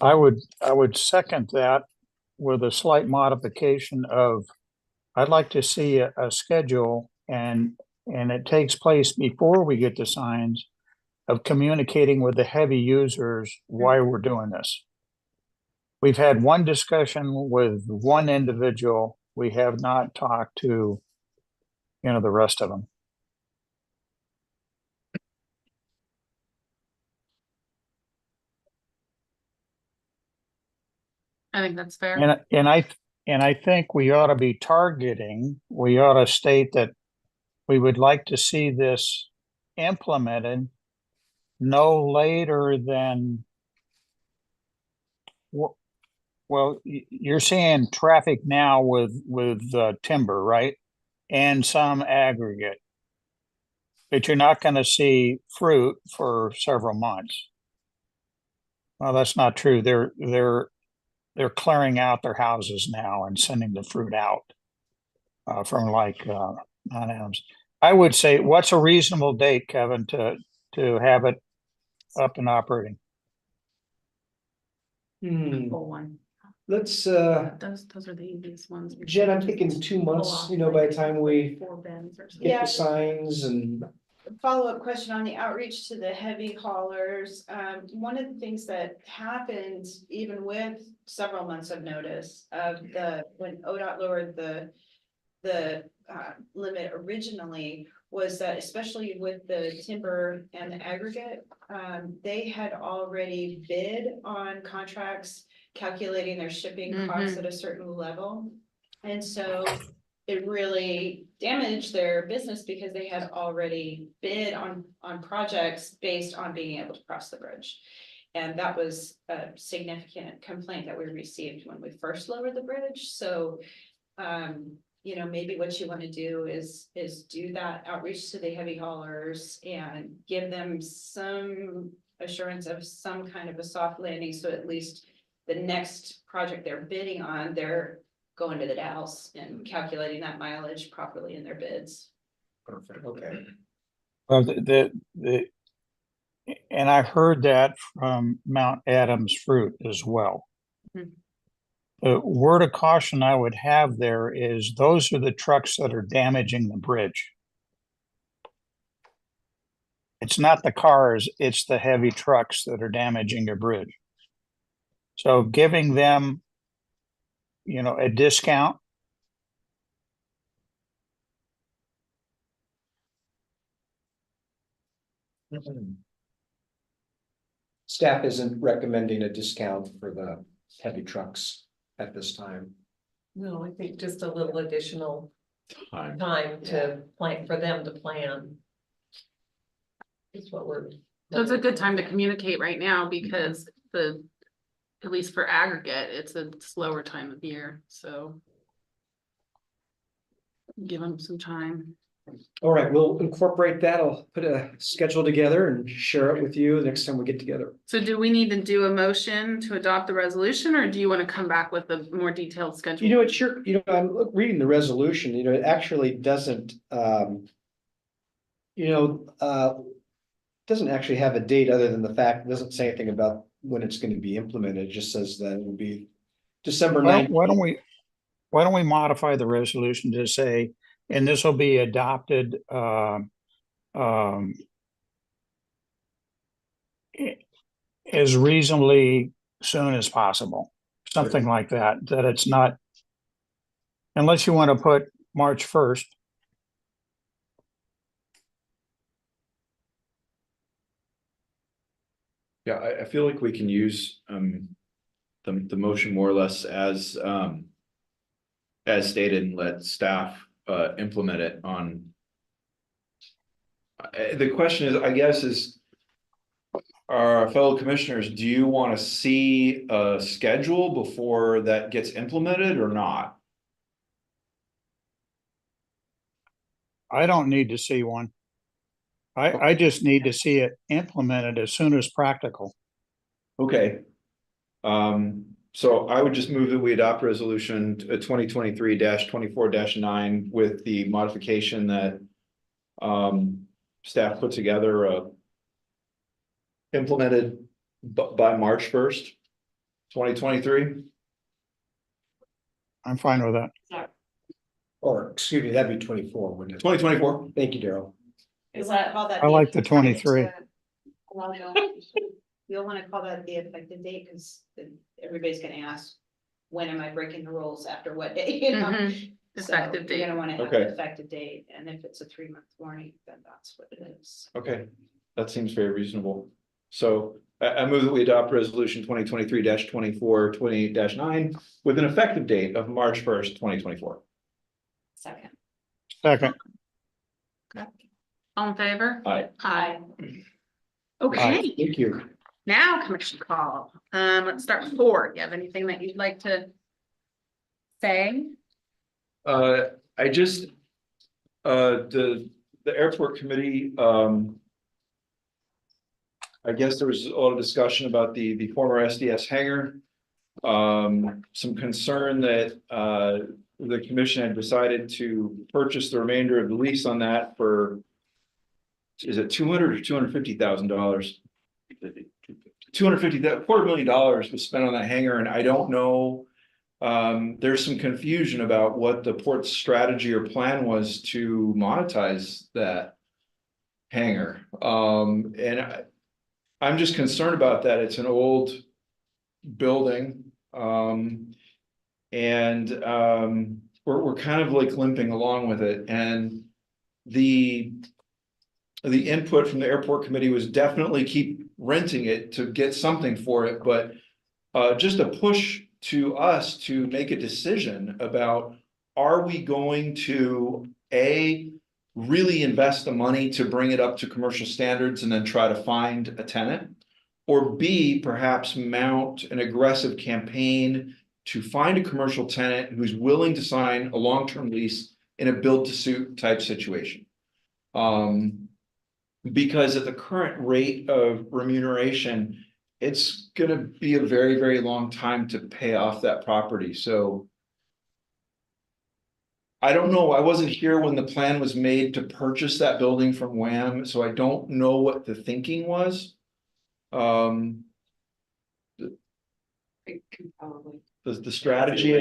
I would second that with a slight modification of, I'd like to see a schedule and it takes place before we get the signs of communicating with the heavy users why we're doing this. We've had one discussion with one individual. We have not talked to, the rest of them. I think that's fair. And I think we ought to be targeting, we ought to state that we would like to see this implemented no later than, well, you're seeing traffic now with timber, right? And some aggregate. But you're not going to see fruit for several months. Well, that's not true. They're clearing out their houses now and sending the fruit out from non-Adams. I would say, what's a reasonable date, Kevin, to have it up and operating? Full one. Let's, Those are the easiest ones. Jen, I'm thinking 2 months, by the time we 4 bends or something. get Yeah. the signs and. Follow-up question on the outreach to the heavy haulers. One of the things that happened, even with several months of notice of when ODOT lowered the limit originally, was that especially with the timber and the aggregate, they had already bid on contracts, calculating their shipping costs at a certain level. And so it really damaged their business because they had already bid on projects based on being able to cross the bridge. And that was a significant complaint that we received when we first lowered the bridge. So, maybe what you want to do is do that outreach to the heavy haulers and give them some assurance of some kind of a soft landing. So at least the next project they're bidding on, they're going to the Dalles and calculating that mileage properly in their bids. Perfect, okay. Well, and I heard that from Mount Adams Fruit as well. The word of caution I would have there is those are the trucks that are damaging the bridge. It's not the cars, it's the heavy trucks that are damaging the bridge. So giving them, a discount. Staff isn't recommending a discount for the heavy trucks at this time. No, I think just a little additional Time. time to plan, for them to plan. Is what we're. So it's a good time to communicate right now because at least for aggregate, it's a slower time of year, so. Give them some time. All right, we'll incorporate that. I'll put a schedule together and share it with you the next time we get together. So do we need to do a motion to adopt the resolution, or do you want to come back with a more detailed schedule? You know, it's sure, I'm reading the resolution, it actually doesn't, doesn't actually have a date other than the fact, it doesn't say anything about when it's going to be implemented. It just says that it will be December Well, 9th. why don't we modify the resolution to say, and this will be adopted, as reasonably soon as possible, something like that, that it's not, unless you want to put March 1st. Yeah, I feel like we can use the motion more or less as stated and let staff implement it on. The question is, I guess, is our fellow commissioners, do you want to see a schedule before that gets implemented or not? I don't need to see one. I just need to see it implemented as soon as practical. Okay. So I would just move that we adopt resolution 2023-24-9 with the modification that staff put together implemented by March 1st, 2023. I'm fine with that. Or, excuse me, that'd be 24, wouldn't it? 2024. Thank you, Daryl. Is that? I like the 23. You'll want to call that the effective date, because everybody's gonna ask, when am I breaking the rules after what day, you know? Mhm. Effective So you're date. gonna want to have Okay. the effective date, and if it's a 3-month warning, then that's what it is. Okay, that seems very reasonable. So I move that we adopt resolution 2023-24-20-9 with an effective date of March 1st, 2024. Second. Second, All in favor? Aye. Aye. Okay, Thank you. now commission call. Let's start with 4. You have anything that you'd like to say? I just, the airport committee, I guess there was a lot of discussion about the former SDS hangar. Some concern that, the commission had decided to purchase the remainder of the lease on that for, is it $200,000 or $250,000? $250,000 was spent on that hangar, and I don't know. There's some confusion about what the port's strategy or plan was to monetize that hangar. And I'm just concerned about that. It's an old building. We're kind of like limping along with it, and the input from the airport committee was definitely keep renting it to get something for it, but just a push to us to make a decision about, are we going to really invest the money to bring it up to commercial standards and then try to find a tenant, or B, perhaps mount an aggressive campaign to find a commercial tenant who's willing to sign a long-term lease in a build-to-suit type situation. Because at the current rate of remuneration, it's gonna be a very, very long time to pay off that property, so. I don't know, I wasn't here when the plan was made to purchase that building from Wham, so I don't know what the thinking was. The strategy,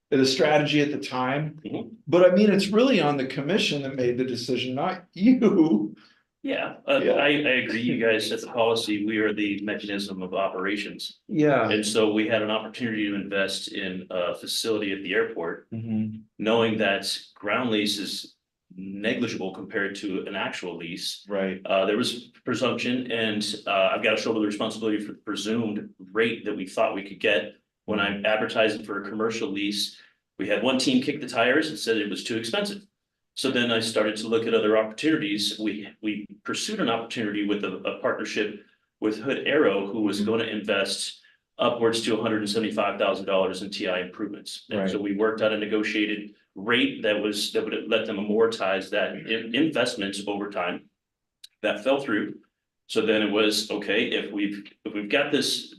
the strategy at the time, but I mean, it's really on the commission that made the decision, not you. Yeah, Yeah. I agree. You guys set the policy. We are the mechanism of operations. Yeah. And so we had an opportunity to invest in a facility at the airport, Mhm. knowing that ground lease is negligible compared to an actual lease. Right. There was presumption, and I've got to shoulder the responsibility for the presumed rate that we thought we could get when I'm advertising for a commercial lease. We had one team kick the tires and said it was too expensive. So then I started to look at other opportunities. We pursued an opportunity with a partnership with Hood Aero, who was going to invest upwards to $175,000 in TI improvements. And so we worked out a negotiated rate that would let them amortize that investment over time. That fell through. So then it was, okay, if we've got this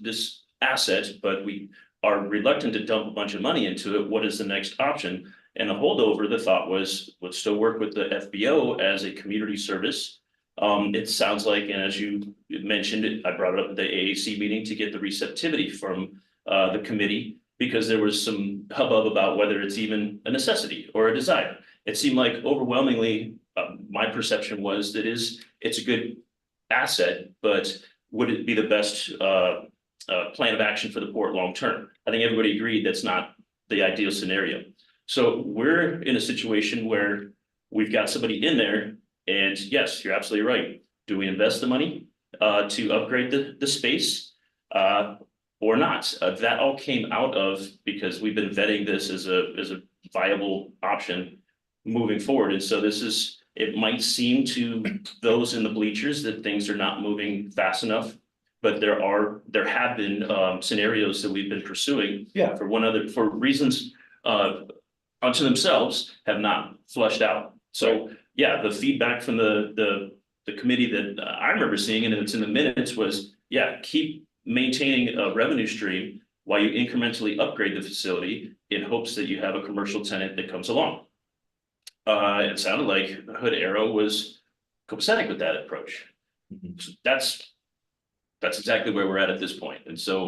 asset, but we are reluctant to dump a bunch of money into it, what is the next option? And the holdover, the thought was, let's still work with the FBO as a community service. It sounds like, and as you mentioned, I brought it up at the AAC meeting to get the receptivity from the committee, because there was some hubbub about whether it's even a necessity or a desire. It seemed like overwhelmingly, my perception was that it's a good asset, but would it be the best plan of action for the port long term? I think everybody agreed that's not the ideal scenario. So we're in a situation where we've got somebody in there, and yes, you're absolutely right. Do we invest the money to upgrade the space or not? That all came out of, because we've been vetting this as a viable option moving forward. And so it might seem to those in the bleachers that things are not moving fast enough, but there have been scenarios that we've been pursuing. Yeah. For reasons unto themselves have not flushed out. So yeah, the feedback from the committee that I remember seeing, and it's in the minutes, was, yeah, keep maintaining a revenue stream while you incrementally upgrade the facility in hopes that you have a commercial tenant that comes along. It sounded like Hood Arrow was copacetic with that approach. So that's exactly where we're at this point. And so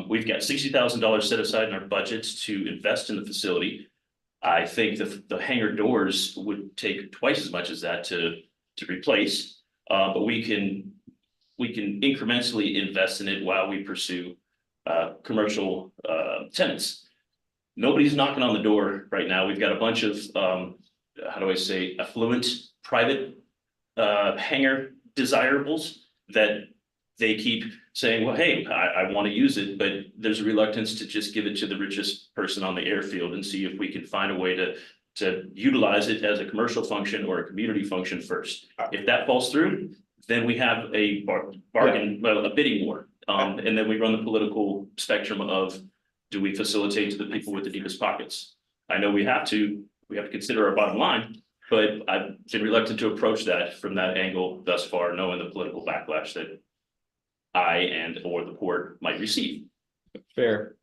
we've got $60,000 set aside in our budgets to invest in the facility. I think the hangar doors would take twice as much as that to replace, but we can incrementally invest in it while we pursue commercial tenants. Nobody's knocking on the door right now. We've got a bunch of how do I say, affluent private hangar desirables that they keep saying, well, hey, I want to use it, but there's a reluctance to just give it to the richest person on the airfield and see if we can find a way to utilize it as a commercial function or a community function first. If that falls through, then we have a bargain, well, a bidding war. And then we run the political spectrum of, do we facilitate to the people with the deepest pockets? I know we have to consider our bottom line, but I've been reluctant to approach that from that angle thus far, knowing the political backlash that I or the port might receive. Fair.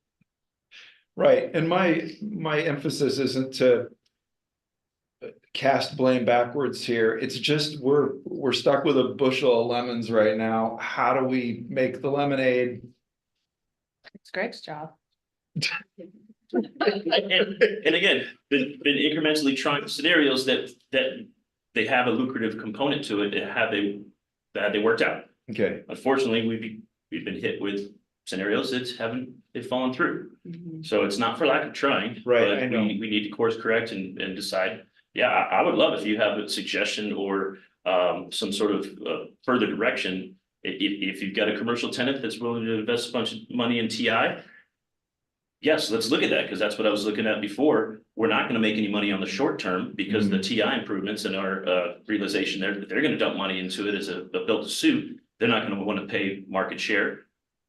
Right, and my emphasis isn't to cast blame backwards here. It's just we're stuck with a bushel of lemons right now. How do we make the lemonade? It's Greg's job. And again, been incrementally trying scenarios that they have a lucrative component to it, that they worked out. Okay. Unfortunately, we've been hit with scenarios that they've fallen through. So it's not for lack of trying. Right, But I know. we need to course correct and decide. Yeah, I would love if you have a suggestion or some sort of further direction. If you've got a commercial tenant that's willing to invest a bunch of money in TI, yes, let's look at that, because that's what I was looking at before. We're not going to make any money on the short term because the TI improvements and our realization they're going to dump money into it as a built to suit. They're not going to want to pay market share.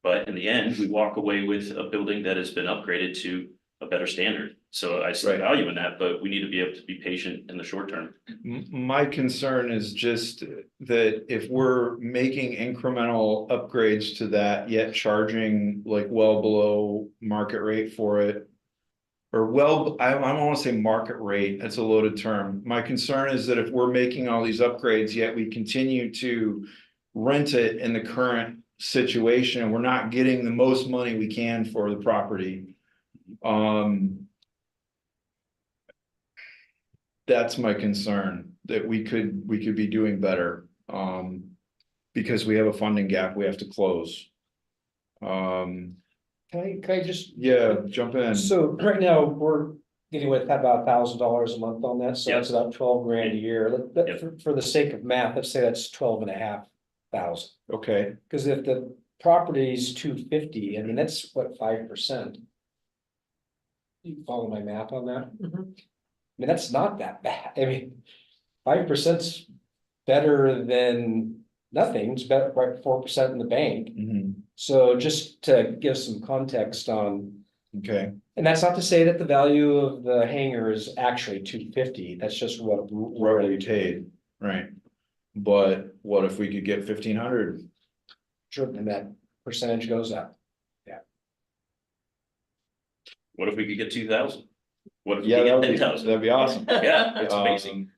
But in the end, we walk away with a building that has been upgraded to a better standard. So I see value in that, but we need to be able to be patient in the short term. My concern is just that if we're making incremental upgrades to that, yet charging like well below market rate for it. Or I don't want to say market rate, that's a loaded term. My concern is that if we're making all these upgrades, yet we continue to rent it in the current situation, we're not getting the most money we can for the property. That's my concern, that we could be doing better, because we have a funding gap we have to close. Can I just, Jump in. so right now, we're getting with about $1,000 a month on that, so that's about 12 grand a year. For the sake of math, let's say that's 12,500. Okay, Because if the property's 250, I mean, that's what, 5%? You follow my math on that? I mean, that's not that bad. I mean, 5%'s better than nothing. It's better, right, 4% in the bank. So just to give some context on Okay, And that's not to say that the value of the hangar is actually 250. That's just what. roughly paid, right? But what if we could get 1,500? Sure, and that percentage goes up. What if we could get 2,000? What if we Yeah, could that'd get be, 10,000? that'd be awesome. Yeah, it's amazing.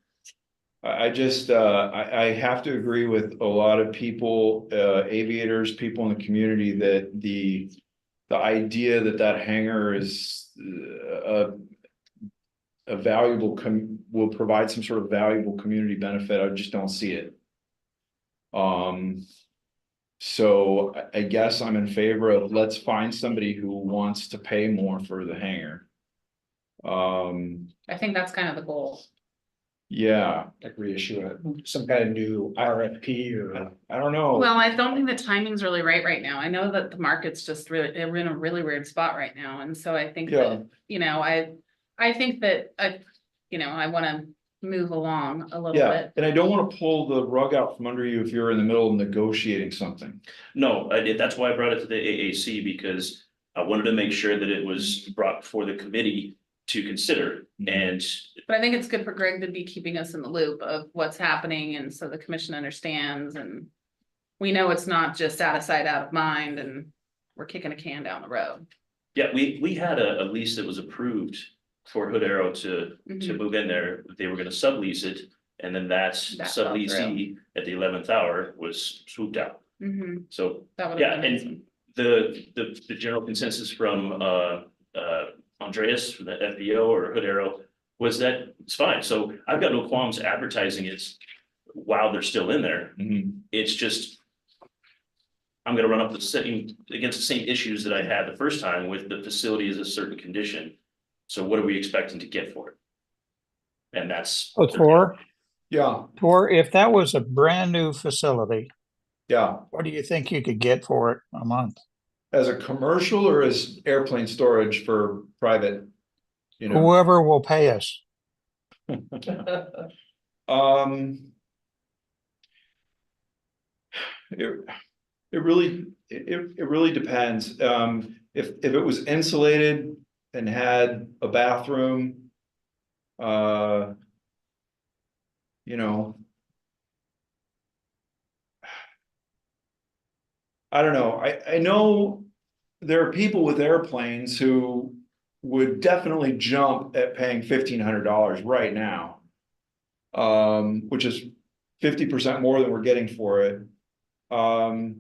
I just, I have to agree with a lot of people, aviators, people in the community that the idea that that hangar is, a valuable will provide some sort of valuable community benefit. I just don't see it. So I guess I'm in favor of let's find somebody who wants to pay more for the hangar. I think that's kind of the goal. Yeah, Like reissue some kind of new RFP or. I don't know. Well, I don't think the timing's really right now. I know that the market's just really, we're in a really weird spot right now, and so I think Yeah. that, you know, I think that I wanna move along a little Yeah, bit. and I don't want to pull the rug out from under you if you're in the middle of negotiating something. No, I did, that's why I brought it to the AAC, because I wanted to make sure that it was brought before the committee to consider, and But I think it's good for Greg to be keeping us in the loop of what's happening, and so the commission understands, and we know it's not just out of sight, out of mind, and we're kicking a can down the road. yeah, we had a lease that was approved for Hood Arrow to Mhm. move in there. They were gonna sublease it, and then that That fell subleasee at the 11th hour was swooped out. Mhm. So That would yeah, have been and awesome. the general consensus from Andreas, from the FBO or Hood Arrow, was that it's fine. So I've got no qualms advertising it while they're still in there. It's just, I'm gonna run up against the same issues that I had the first time with the facility is a certain condition. So what are we expecting to get for it? And that's. So Tor, Yeah, if that was a brand new facility, yeah. what do you think you could get for it a month? As a commercial or as airplane storage for private? You know, Whoever will pay us. it really depends. If it was insulated and had a bathroom. You know. I don't know. I know there are people with airplanes who would definitely jump at paying $1,500 right now. Which is 50% more than we're getting for it. I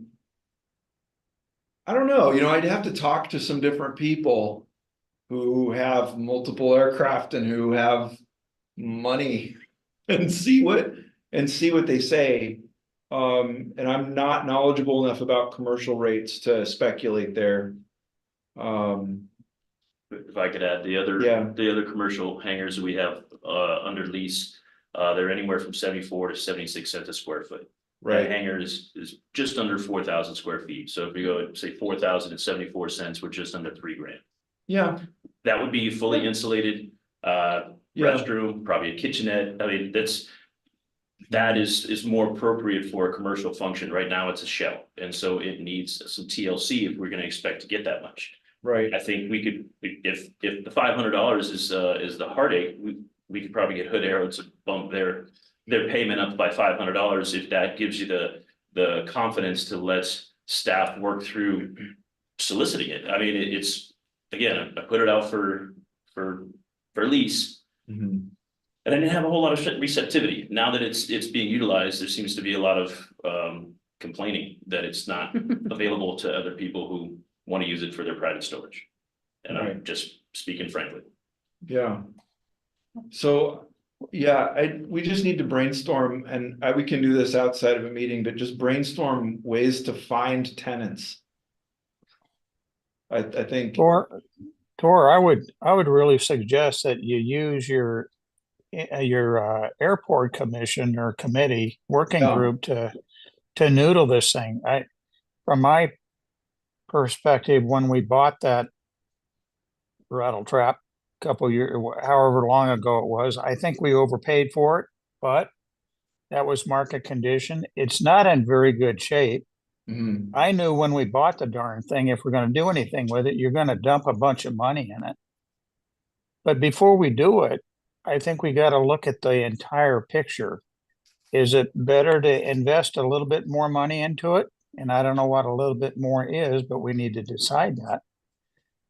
don't know, I'd have to talk to some different people who have multiple aircraft and who have money and see what they say. And I'm not knowledgeable enough about commercial rates to speculate there. If I could add, the other commercial hangars that we have under lease, they're anywhere from 74 to 76 cents a square foot. That hangar is just under 4,000 square feet. So if we go say 4,074 cents, we're just under $3,000. Yeah. That would be fully insulated, restroom, probably a kitchenette. I mean, that is more appropriate for a commercial function. Right now, it's a shell, and so it needs some TLC if we're going to expect to get that much. Right. I think we could, if the $500 is the heartache, we could probably get Hood Arrow to bump their payment up by $500 if that gives you the confidence to let staff work through soliciting it. I mean, it's again, I put it out for lease. Mhm. And I didn't have a whole lot of receptivity. Now that it's being utilized, there seems to be a lot of complaining that it's not available to other people who want to use it for their private storage. And I'm just speaking frankly. Yeah. So, yeah, we just need to brainstorm, and we can do this outside of a meeting, but just brainstorm ways to find tenants. I think. Tor, I would really suggest that you use your airport commission or committee working Yeah. group to noodle this thing. From my perspective, when we bought that rattle trap a couple years, however long ago it was, I think we overpaid for it, but that was market condition. It's not in very good shape. Mhm. I knew when we bought the darn thing, if we're gonna do anything with it, you're gonna dump a bunch of money in it. But before we do it, I think we gotta look at the entire picture. Is it better to invest a little bit more money into it? And I don't know what a little bit more is, but we need to decide that.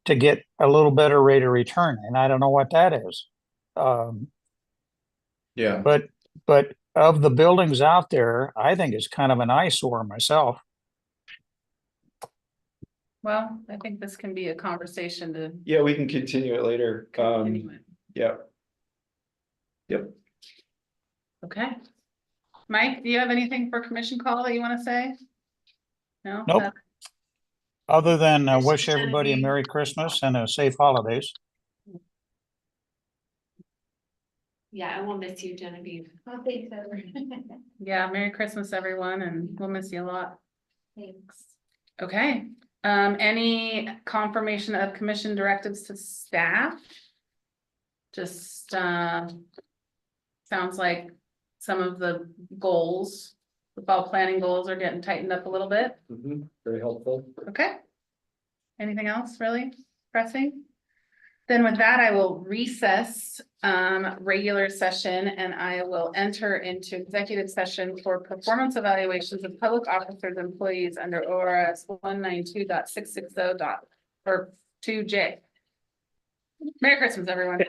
To get a little better rate of return, and I don't know what that is. Yeah, But of the buildings out there, I think it's kind of an eyesore myself. Well, I think this can be a conversation to Yeah, we can continue it later. continue it. Yeah. Okay. Mike, do you have anything for commission call that you want to say? No? Nope. Other than Thanks, wish everybody a Genevieve. Merry Christmas and a safe holidays. Yeah, I will miss you, Genevieve. Oh, thanks, Ever. Yeah, Merry Christmas, everyone, and we'll miss you a lot. Thanks. Okay, any confirmation of commission directives to staff? Just, sounds like some of the goals, the fall planning goals are getting tightened up a little bit. Very helpful. Okay. Anything else really pressing? Then with that, I will recess regular session and I will enter into executive session for performance evaluations of public officers, employees under ORS 192.660 or 2J. Merry Christmas, everyone.